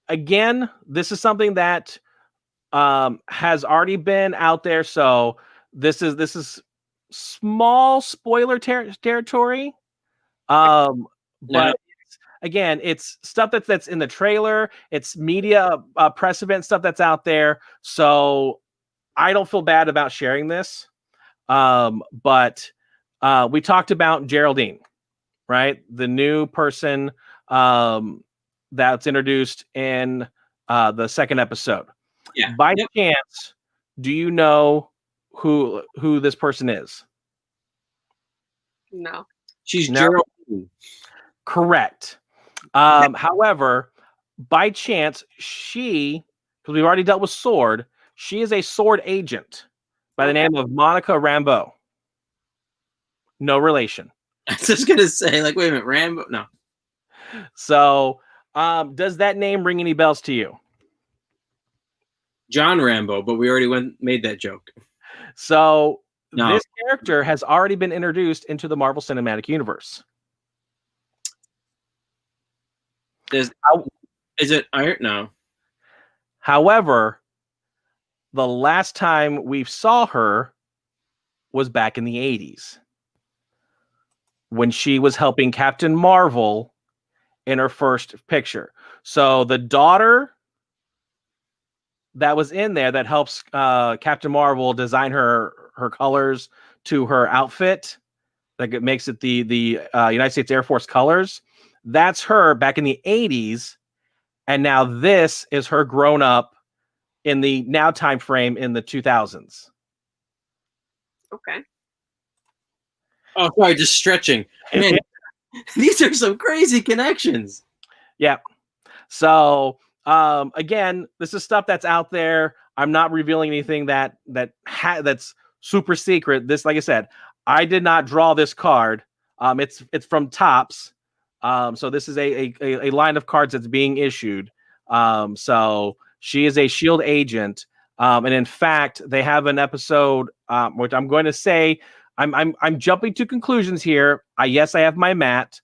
again, this is something that has already been out there. So this is small spoiler territory. But again, it's stuff that's in the trailer. It's media press event stuff that's out there. So I don't feel bad about sharing this. But we talked about Geraldine, right? The new person that's introduced in the second episode. Yeah. By chance, do you know who this person is? No. She's Geraldine. Correct. However, by chance, because we've already dealt with Sword, she is a Sword agent by the name of Monica Rambeau. No relation. I was just gonna say, like, wait a minute, Rambo? No. So, does that name ring any bells to you? John Rambo, but we already made that joke. So, this character has already been introduced into the Marvel Cinematic Universe. Is it Iron? No. However, the last time we saw her was back in the 80s when she was helping Captain Marvel in her first picture. So the daughter that was in there that helps Captain Marvel design her colors to her outfit, like it makes it the United States Air Force colors. That's her back in the 80s, and now this is her grown up in the now time frame in the 2000s. Okay. Oh, sorry, just stretching. Man, these are some crazy connections. Yeah. So again, this is stuff that's out there. I'm not revealing anything that's super secret. This, like I said, I did not draw this card. It's from Topps. So this is a line of cards that's being issued. So she is a Shield agent. And in fact, they have an episode, which I'm going to say, I'm jumping to conclusions here. Yes, I have my mat.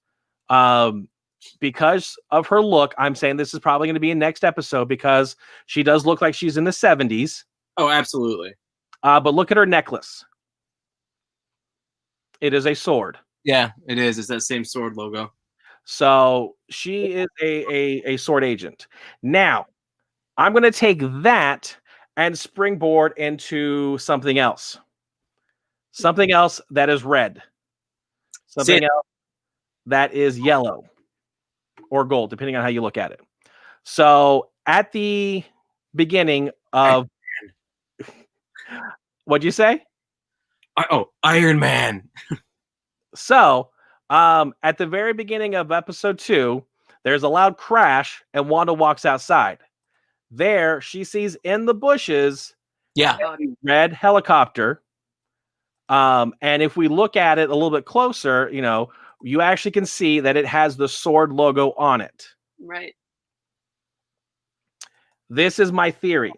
Because of her look, I'm saying this is probably going to be a next episode because she does look like she's in the 70s. Oh, absolutely. But look at her necklace. It is a sword. Yeah, it is. It's that same sword logo. So she is a sword agent. Now, I'm going to take that and springboard into something else. Something else that is red. Something else that is yellow. Or gold, depending on how you look at it. So at the beginning of what'd you say? Iron Man. So at the very beginning of episode 2, there's a loud crash and Wanda walks outside. There she sees in the bushes a red helicopter. And if we look at it a little bit closer, you actually can see that it has the sword logo on it. Right. This is my theory.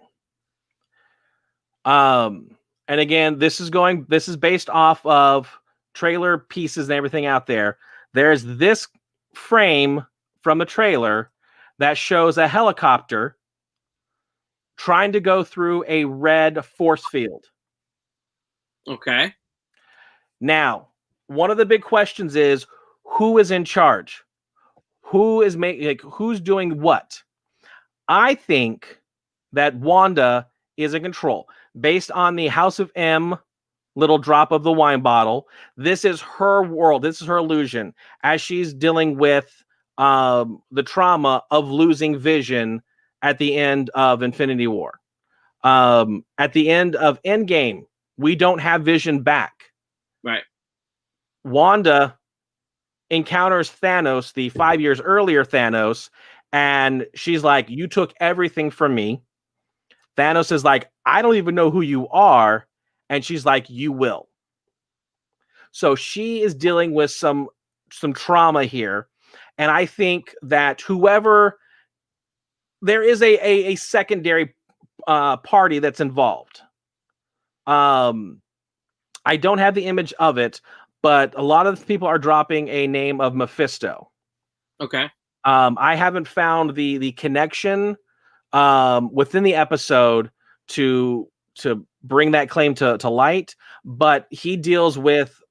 And again, this is based off of trailer pieces and everything out there. There's this frame from the trailer that shows a helicopter trying to go through a red force field. Okay. Now, one of the big questions is who is in charge? Who's doing what? I think that Wanda is in control based on the House of M little drop of the wine bottle. This is her world. This is her illusion as she's dealing with the trauma of losing Vision at the end of Infinity War. At the end of Endgame, we don't have Vision back. Right. Wanda encounters Thanos, the 5 years earlier Thanos, and she's like, you took everything from me. Thanos is like, I don't even know who you are. And she's like, you will. So she is dealing with some trauma here. And I think that there is a secondary party that's involved. I don't have the image of it, but a lot of people are dropping a name of Mephisto. Okay. I haven't found the connection within the episode to bring that claim to light, but he deals with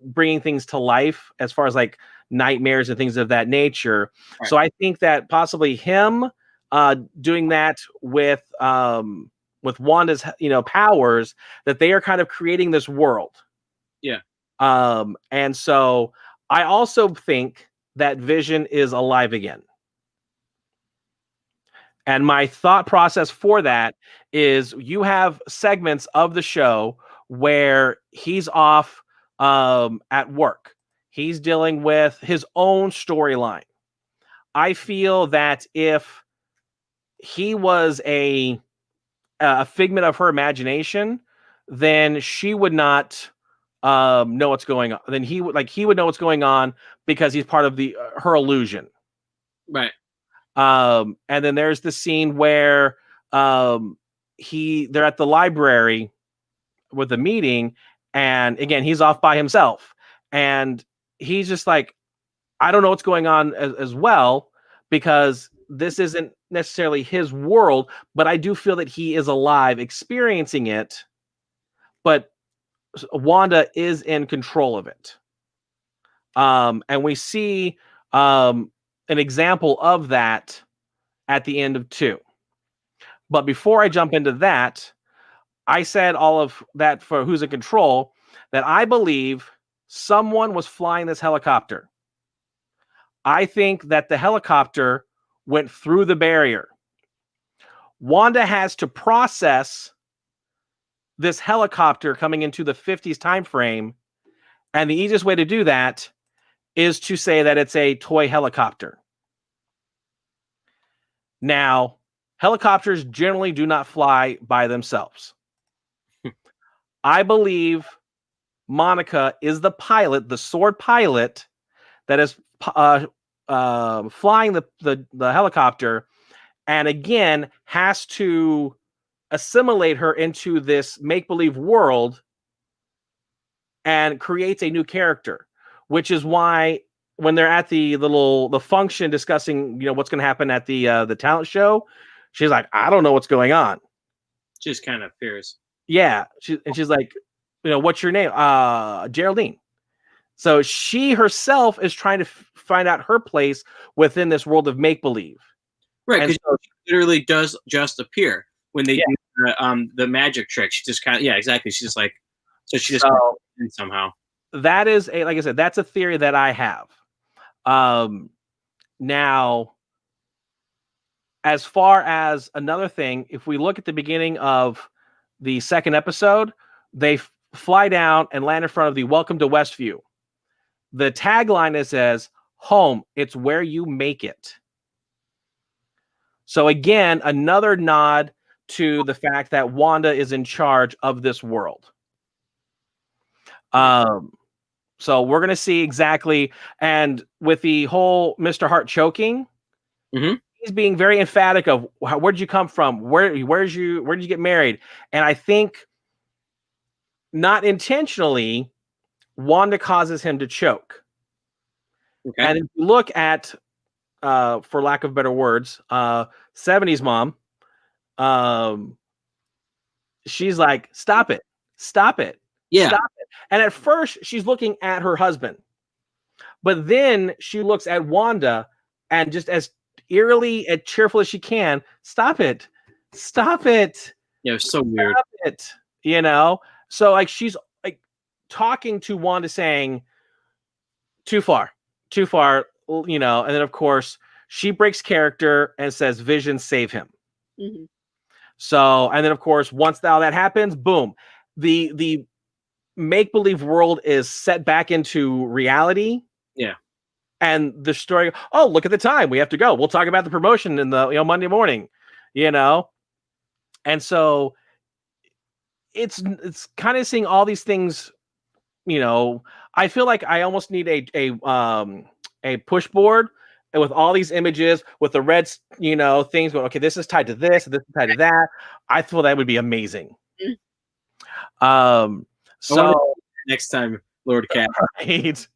bringing things to life as far as like nightmares and things of that nature. Right. So I think that possibly him doing that with Wanda's powers, that they are kind of creating this world. Yeah. And so I also think that Vision is alive again. And my thought process for that is you have segments of the show where he's off at work. He's dealing with his own storyline. I feel that if he was a figment of her imagination, then she would not know what's going on. Then he would know what's going on because he's part of her illusion. Right. And then there's the scene where they're at the library with a meeting, and again he's off by himself, and he's just like, I don't know what's going on as well, because this isn't necessarily his world, but I do feel that he is alive, experiencing it. But Wanda is in control of it. And we see an example of that at the end of 2. But before I jump into that, I said all of that for who's in control, that I believe someone was flying this helicopter. I think that the helicopter went through the barrier. Wanda has to process this helicopter coming into the 50s time frame, and the easiest way to do that is to say that it's a toy helicopter. Now, helicopters generally do not fly by themselves. I believe Monica is the pilot, the sword pilot, that is flying the helicopter, and again has to assimilate her into this make-believe world and creates a new character, which is why when they're at the function discussing, what's going to happen at the talent show, she's like, I don't know what's going on. Just kind of appears. Yeah. She's like, what's your name? Geraldine. So she herself is trying to find out her place within this world of make-believe. Right, because she literally does just appear when they do the magic trick. She just kind of, exactly. She's just like, so she just somehow. That is like I said, that's a theory that I have. Now, as far as another thing, if we look at the beginning of the second episode, they fly down and land in front of the Welcome to Westview. The tagline says, home, it's where you make it. So again, another nod to the fact that Wanda is in charge of this world. So we're going to see exactly, and with the whole Mr. Hart choking, he's being very emphatic of where did you come from? Where did you get married? And I think not intentionally, Wanda causes him to choke. Okay. And if you look at, for lack of better words, 70s mom, she's like, stop it. Yeah. Stop it. And at first she's looking at her husband, but then she looks at Wanda and just as eerily and cheerful as she can, stop it. Yeah, it's so weird. Stop it. So like she's like talking to Wanda saying too far, and then of course she breaks character and says, Vision, save him. Mm-hmm. So, and then of course, once all that happens, boom, the make-believe world is set back into reality. Yeah. And the story, oh, look at the time, we have to go. We'll talk about the promotion in the Monday morning, And so it's kind of seeing all these things, I feel like I almost need a push board with all these images with the red, things going, okay, this is tied to this, and this is tied to that. I feel that would be amazing. So next time, Lord Cash. Right.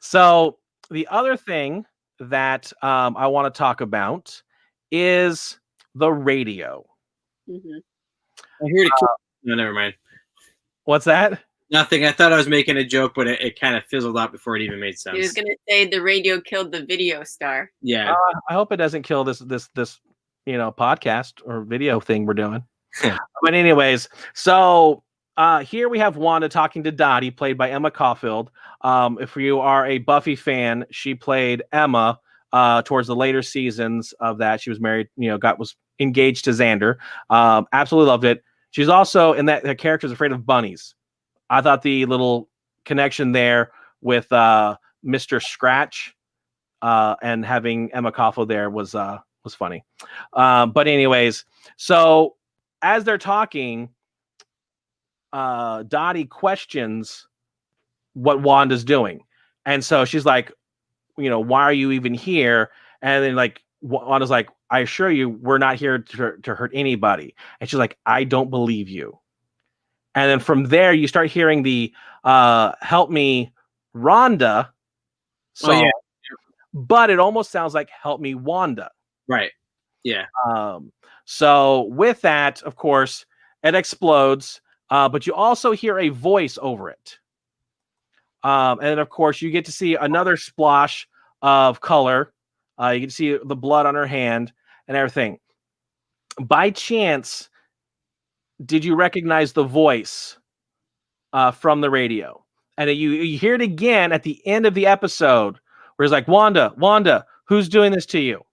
So the other thing that I want to talk about is the radio. Mm-hmm. I heard it. No, never mind. What's that? Nothing. I thought I was making a joke, but it kind of fizzled out before it even made sense. He was going to say the radio killed the video star. Yeah. I hope it doesn't kill this podcast or video thing we're doing. But anyways, so here we have Wanda talking to Dottie, played by Emma Caulfield. If you are a Buffy fan, she played Emma towards the later seasons of that. She was married, was engaged to Xander. Absolutely loved it. She's also in that her character is afraid of bunnies. I thought the little connection there with Mr. Scratch and having Emma Caulfield there was funny. But anyways, so as they're talking, Dottie questions what Wanda's doing. And so she's like, why are you even here? And then like Wanda's like, I assure you, we're not here to hurt anybody. And she's like, I don't believe you. And then from there, you start hearing the Help Me, Rhonda song. Oh, yeah. but it almost sounds like "Help me, Wanda." Right. Yeah. So with that, of course, it explodes, but you also hear a voice over it. And of course, you get to see another splosh of color. You can see the blood on her hand and everything. By chance, did you recognize the voice from the radio? And you hear it again at the end of the episode where it's like, Wanda, who's doing this to you?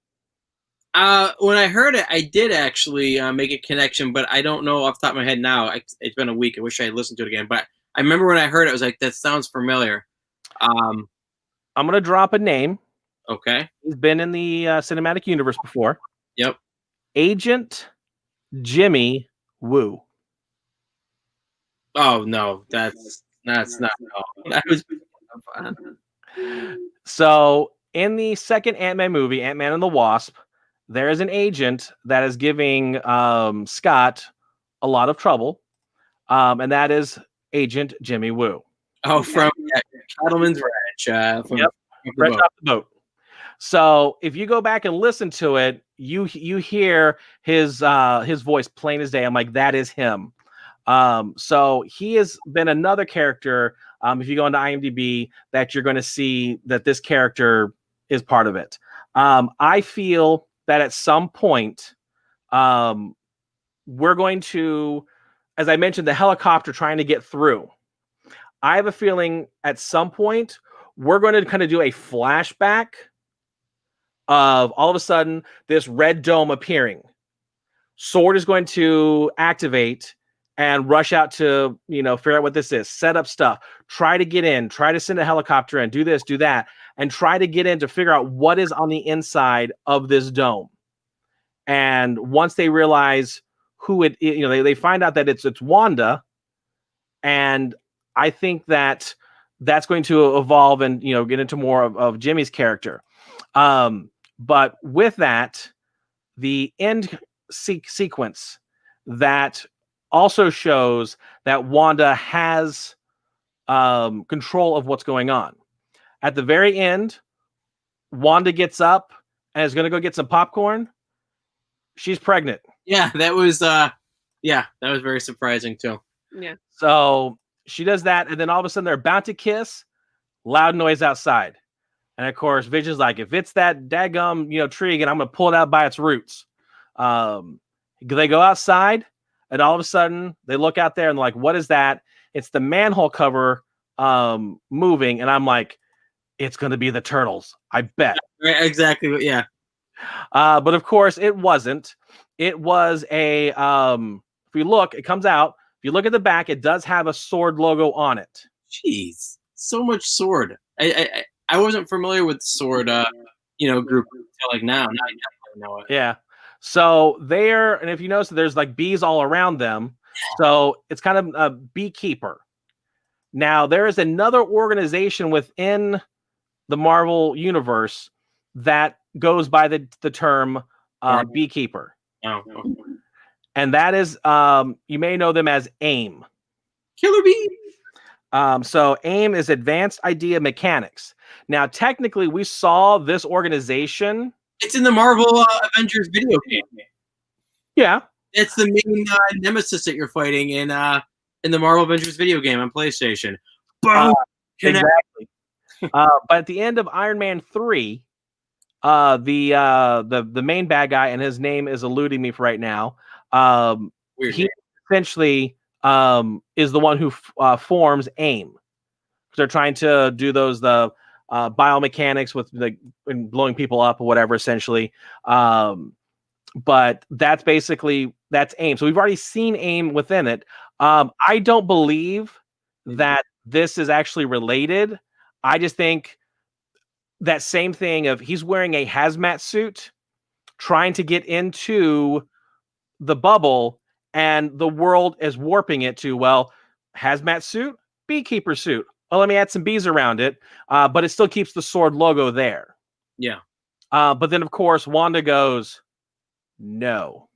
When I heard it, I did actually make a connection, but I don't know off the top of my head now. It's been a week. I wish I had listened to it again. But I remember when I heard it, I was like, that sounds familiar. I'm going to drop a name. Okay. He's been in the cinematic universe before. Yep. Agent Jimmy Woo. Oh, no. That's not. No. That was So in the second Ant-Man movie, Ant-Man and the Wasp, there is an agent that is giving Scott a lot of trouble, and that is Agent Jimmy Woo. Oh, from Cattleman's Ranch. Fresh off the boat. So if you go back and listen to it, you hear his voice plain as day. I'm like, that is him. So he has been another character. If you go into IMDb, that you're going to see that this character is part of it. I feel that at some point, we're going to, as I mentioned, the helicopter trying to get through. I have a feeling at some point we're going to kind of do a flashback of all of a sudden this red dome appearing. Sword is going to activate and rush out to, figure out what this is, set up stuff, try to get in, try to send a helicopter in, do this, do that, and try to get in to figure out what is on the inside of this dome. And once they realize who it is, they find out that it's Wanda. And I think that that's going to evolve and, get into more of Jimmy's character. But with that, the end sequence that also shows that Wanda has control of what's going on. At the very end, Wanda gets up and is going to go get some popcorn. She's pregnant. Yeah, that was very surprising too. Yeah. So she does that, and then all of a sudden they're about to kiss. Loud noise outside. And of course, Vision's like, if it's that daggum, tree again, I'm going to pull it out by its roots. They go outside, and all of a sudden they look out there and they're like, what is that? It's the manhole cover moving. And I'm like, it's going to be the turtles. I bet. Right, exactly. Yeah. But of course it wasn't. It was a, if you look, it comes out. If you look at the back, it does have a sword logo on it. Jeez, so much sword. I wasn't familiar with sword, group until like now. Now I definitely know it. Yeah. So there, and if you notice, there's like bees all around them. So it's kind of a beekeeper. Now there is another organization within the Marvel universe that goes by the term beekeeper. Oh. And that is, you may know them as AIM. Killer bees. So AIM is Advanced Idea Mechanics. Now, technically, we saw this organization. It's in the Marvel Avengers video game. Yeah. It's the main nemesis that you're fighting in the Marvel Avengers video game on PlayStation. Boom! Exactly. But at the end of Iron Man 3, the main bad guy, and his name is eluding me for right now. He essentially is the one who forms AIM. They're trying to do the biomechanics with and blowing people up or whatever, essentially. But that's AIM. So we've already seen AIM within it. I don't believe that this is actually related. I just think that same thing of he's wearing a hazmat suit, trying to get into the bubble, and the world is warping it to, well, hazmat suit, beekeeper suit. Well, let me add some bees around it, but it still keeps the sword logo there. Yeah. But then, of course, Wanda goes, no.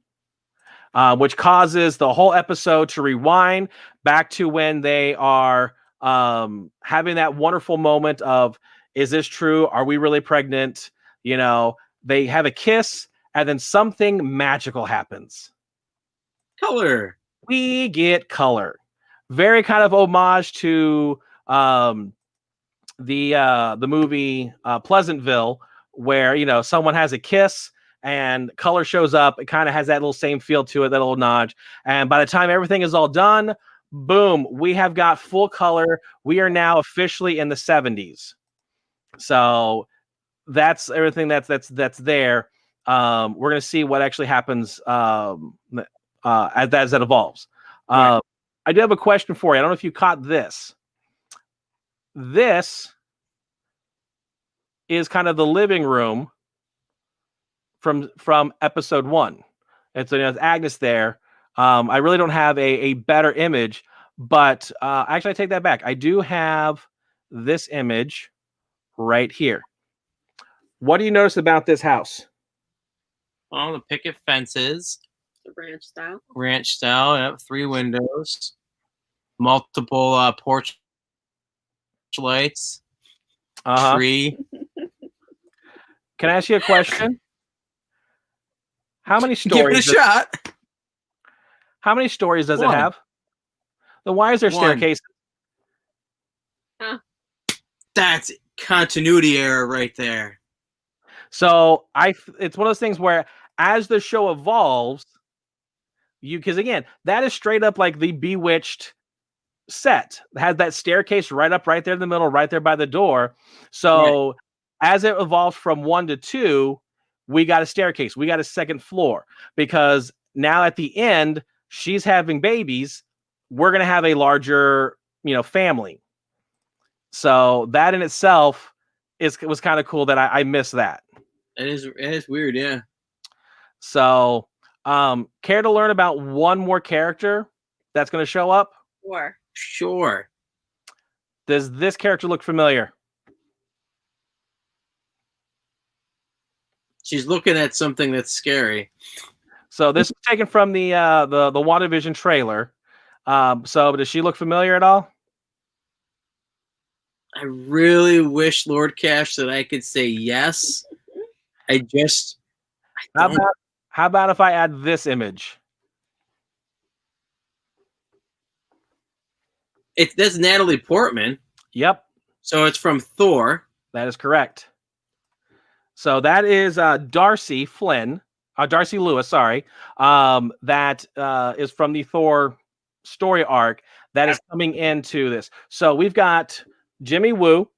Which causes the whole episode to rewind back to when they are having that wonderful moment of Is this true? Are we really pregnant? You know, they have a kiss and then something magical happens. Color. We get color. Very kind of homage to the movie Pleasantville, where, you know, someone has a kiss and color shows up. It kind of has that little same feel to it, that little nod. And by the time everything is all done, boom, we have got full color. We are now officially in the 70s. So that's everything that's there. We're gonna see what actually happens as that evolves. Right. I do have a question for you. I don't know if you caught this. This is kind of the living room from episode 1. And so, you know, it's Agnes there. I really don't have a better image, but actually I take that back. I do have this image right here. What do you notice about this house? Oh, the picket fences. The ranch style. Ranch style, yep. 3 windows. Multiple porch lights. Tree. Can I ask you a question? How many stories? Give it a shot. How many stories does it have? Then why is there staircase? Huh. That's continuity error right there. So it's one of those things where as the show evolves, because again, that is straight up like the Bewitched set. It has that staircase right there in the middle, right there by the door. So as it evolves from 1 to 2, we got a staircase, we got a second floor, because now at the end, she's having babies. We're gonna have a larger, you know, family. So that in itself was kind of cool that I missed that. It is weird, yeah. So, care to learn about one more character that's going to show up? Sure. Does this character look familiar? She's looking at something that's scary. So this is taken from the WandaVision trailer. So does she look familiar at all? I really wish, Lord Cash, that I could say yes. How about if I add this image? That's Natalie Portman. Yep. So it's from Thor. That is correct. So that is Darcy Lewis, sorry. That is from the Thor story arc that is coming into this. So we've got Jimmy Woo,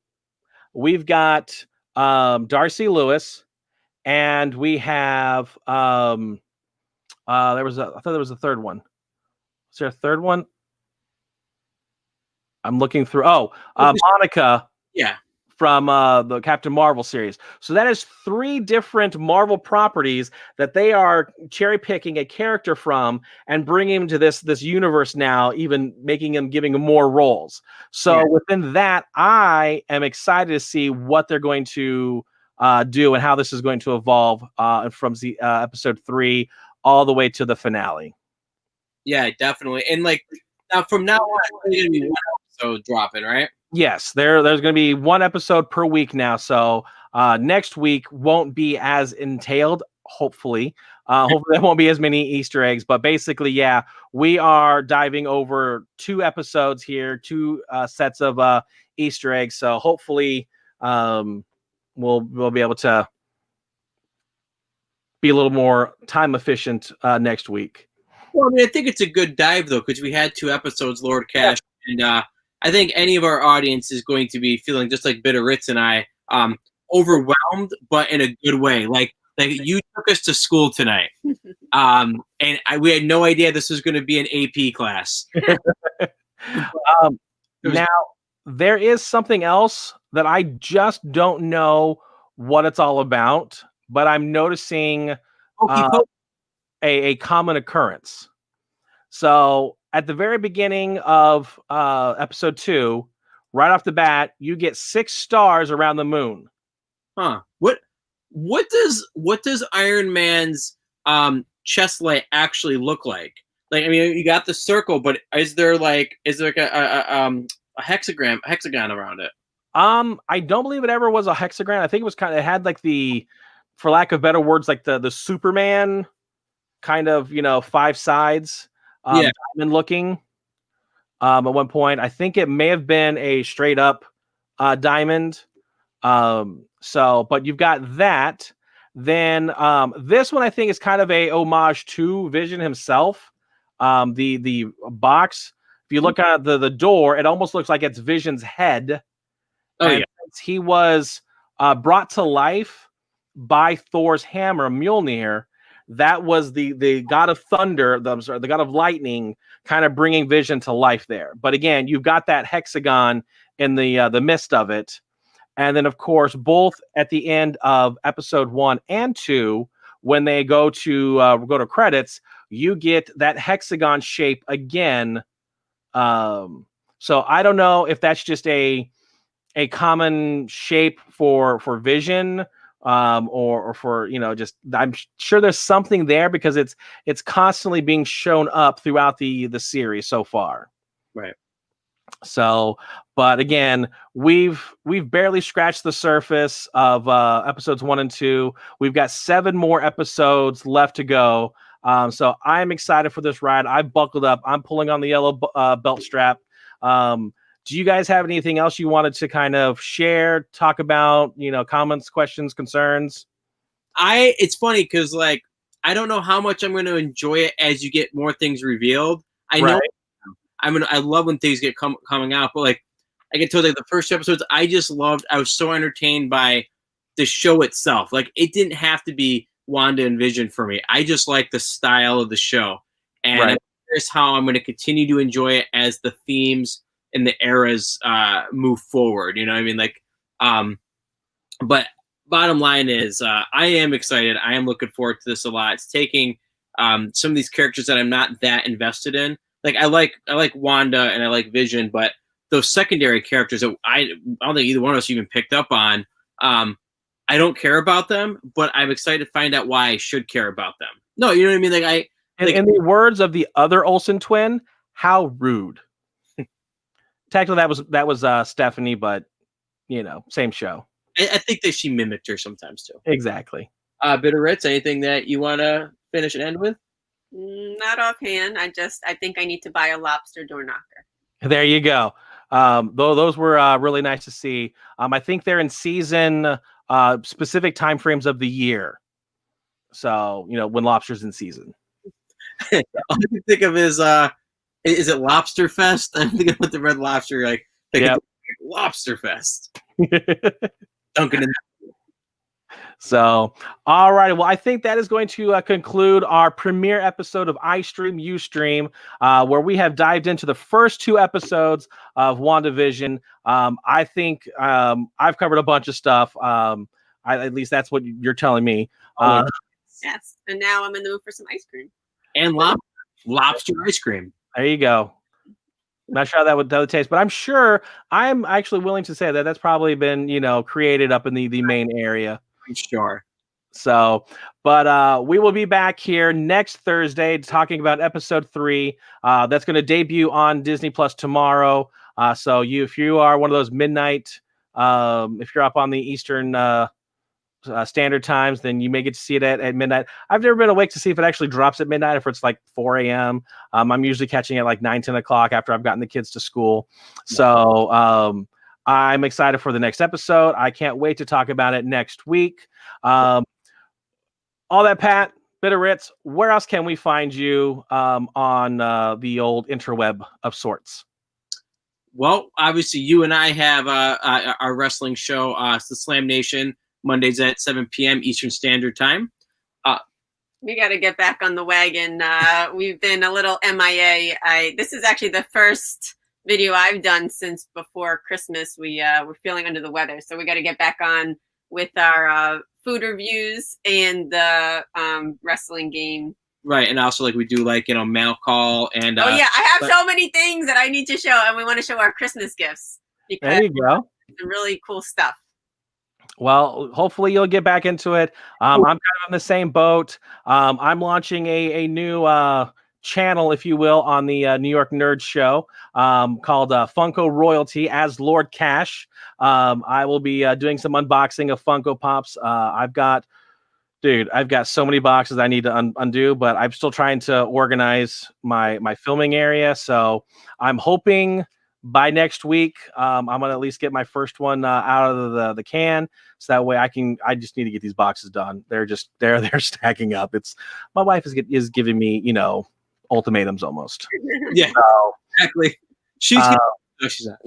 we've got Darcy Lewis, and we have I thought there was a third one. Is there a third one? I'm looking through. Monica. Yeah. From the Captain Marvel series. So that is 3 different Marvel properties that they are cherry picking a character from and bringing him to this universe now, even giving him more roles. So within that, I am excited to see what they're going to do and how this is going to evolve from the episode 3 all the way to the finale. Yeah, definitely. And like from now on, it's going to be 1 episode dropping, right? Yes, there's going to be 1 episode per week now. So next week won't be as entailed, hopefully. Hopefully there won't be as many Easter eggs. But basically, yeah, we are diving over 2 episodes here, 2 sets of Easter eggs. So hopefully we'll be able to be a little more time efficient next week. Well, I mean, I think it's a good dive, though, because we had 2 episodes, Lord Cash, and I think any of our audience is going to be feeling just like Bitter Ritz and I, overwhelmed, but in a good way. Like you took us to school tonight, and we had no idea this was going to be an AP class. Now, there is something else that I just don't know what it's all about, but I'm noticing a common occurrence. So at the very beginning of episode 2, right off the bat, you get 6 stars around the moon. Huh. What does Iron Man's chest light actually look like? Like, I mean, you got the circle, but is there like a hexagon around it? I don't believe it ever was a hexagram. I think it was it had like for lack of better words, like the Superman kind of, 5 sides, diamond looking. At one point, I think it may have been a straight up diamond. But you've got that. Then this one I think is kind of a homage to Vision himself. The box, if you look at the door, it almost looks like it's Vision's head. Oh, yeah. He was brought to life by Thor's hammer, Mjolnir. That was the god of thunder, the god of lightning, kind of bringing Vision to life there. But again, you've got that hexagon in the midst of it. And then, of course, both at the end of episode 1 and 2, when they go to credits, you get that hexagon shape again. So I don't know if that's just a common shape for Vision, or for, just, I'm sure there's something there because it's constantly being shown up throughout the series so far. Right. So, but again, we've barely scratched the surface of episodes 1 and 2. We've got 7 more episodes left to go. So I'm excited for this ride. I've buckled up. I'm pulling on the yellow belt strap. Do you guys have anything else you wanted to kind of share, talk about, comments, questions, concerns? It's funny because I don't know how much I'm going to enjoy it as you get more things revealed. I know I love when things get coming out, but I get told the first 2 episodes, I was so entertained by the show itself. It didn't have to be Wanda and Vision for me. I just like the style of the show. And I'm curious how I'm going to continue to enjoy it as the themes and the eras move forward. You know what I mean? But bottom line is I am excited. I am looking forward to this a lot. It's taking some of these characters that I'm not that invested in. I like Wanda and I like Vision, but those secondary characters that I don't think either one of us even picked up on, I don't care about them, but I'm excited to find out why I should care about them. No, you know what I mean? In the words of the other Olsen twin, how rude. Technically, that was Stephanie, but same show. I think that she mimicked her sometimes too. Exactly. Bitter Ritz, anything that you want to finish and end with? Not offhand. I think I need to buy a lobster door knocker. There you go. Those were really nice to see. I think they're in season specific time frames of the year. So, when lobster's in season. All I can think of is it Lobster Fest? I'm thinking about the Red Lobster, Lobster Fest. Dunkin' in. So, all right. Well, I think that is going to conclude our premiere episode of iStream Ustream, where we have dived into the first 2 episodes of WandaVision. I think I've covered a bunch of stuff. At least that's what you're telling me. Yes. And now I'm in the mood for some ice cream. And lobster ice cream. There you go. Not sure how that would taste, but I'm sure I'm actually willing to say that that's probably been, created up in the main area. Sure. So, but we will be back here next Thursday talking about episode 3. That's going to debut on Disney Plus tomorrow. So if you are one of those midnight, if you're up on the Eastern standard times, then you may get to see it at midnight. I've never been awake to see if it actually drops at midnight, if it's 4 a.m. I'm usually catching it 9, 10 o'clock after I've gotten the kids to school. So I'm excited for the next episode. I can't wait to talk about it next week. All that, Pat, Bitter Ritz, where else can we find you on the old interweb of sorts? Well, obviously, you and I have our wrestling show, it's the Slam Nation, Mondays at 7 p.m. Eastern Standard Time. We got to get back on the wagon. We've been a little MIA. This is actually the first video I've done since before Christmas. We're feeling under the weather, so we got to get back on with our food reviews and the wrestling game. Right, and also we do mail call and. Oh yeah, I have so many things that I need to show, and we want to show our Christmas gifts. There you go. Some really cool stuff. Well, hopefully you'll get back into it. I'm kind of in the same boat. I'm launching a new channel, if you will, on the New York Nerd Show called Funko Royalty as Lord Cash. I will be doing some unboxing of Funko Pops. I've got so many boxes I need to undo, but I'm still trying to organize my filming area. So I'm hoping by next week, I'm gonna at least get my first one out of the can, so that way I just need to get these boxes done. They're stacking up. My wife is giving me, ultimatums almost. Yeah, so, exactly. She's no, she's not.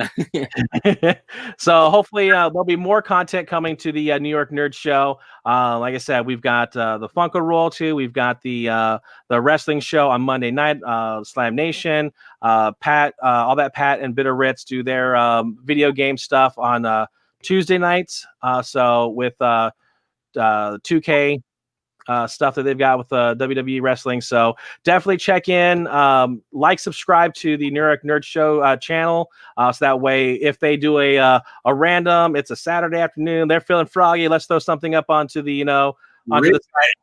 So hopefully there'll be more content coming to the New York Nerd Show. Like I said, we've got the Funko Royalty, we've got the wrestling show on Monday night, Slam Nation. Pat, all that Pat and Bitter Ritz do their video game stuff on Tuesday nights. So with 2K. Stuff that they've got with WWE wrestling. So definitely check in, subscribe to the New York Nerd Show channel. So that way, if they do a random, it's a Saturday afternoon, they're feeling froggy, let's throw something up onto the, onto the site.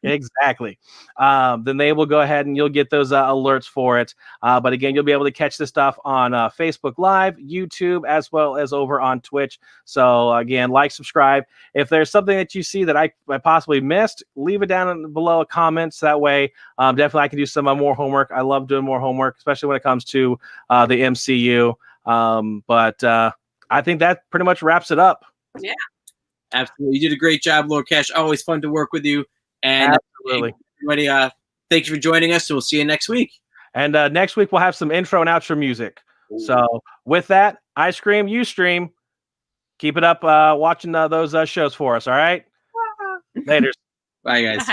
Exactly. Then they will go ahead and you'll get those alerts for it. But again, you'll be able to catch this stuff on Facebook Live, YouTube, as well as over on Twitch. So again, subscribe. If there's something that you see that I possibly missed, leave it down below a comment. So that way, definitely I can do some more homework. I love doing more homework, especially when it comes to the MCU. But I think that pretty much wraps it up. Yeah. Absolutely. You did a great job, Lord Cash. Always fun to work with you. And absolutely, everybody, thank you for joining us. So we'll see you next week. And next week we'll have some intro and outro music. Ooh. So with that, I scream, you stream. Keep it up, watching those shows for us. All right. Later. Bye, guys.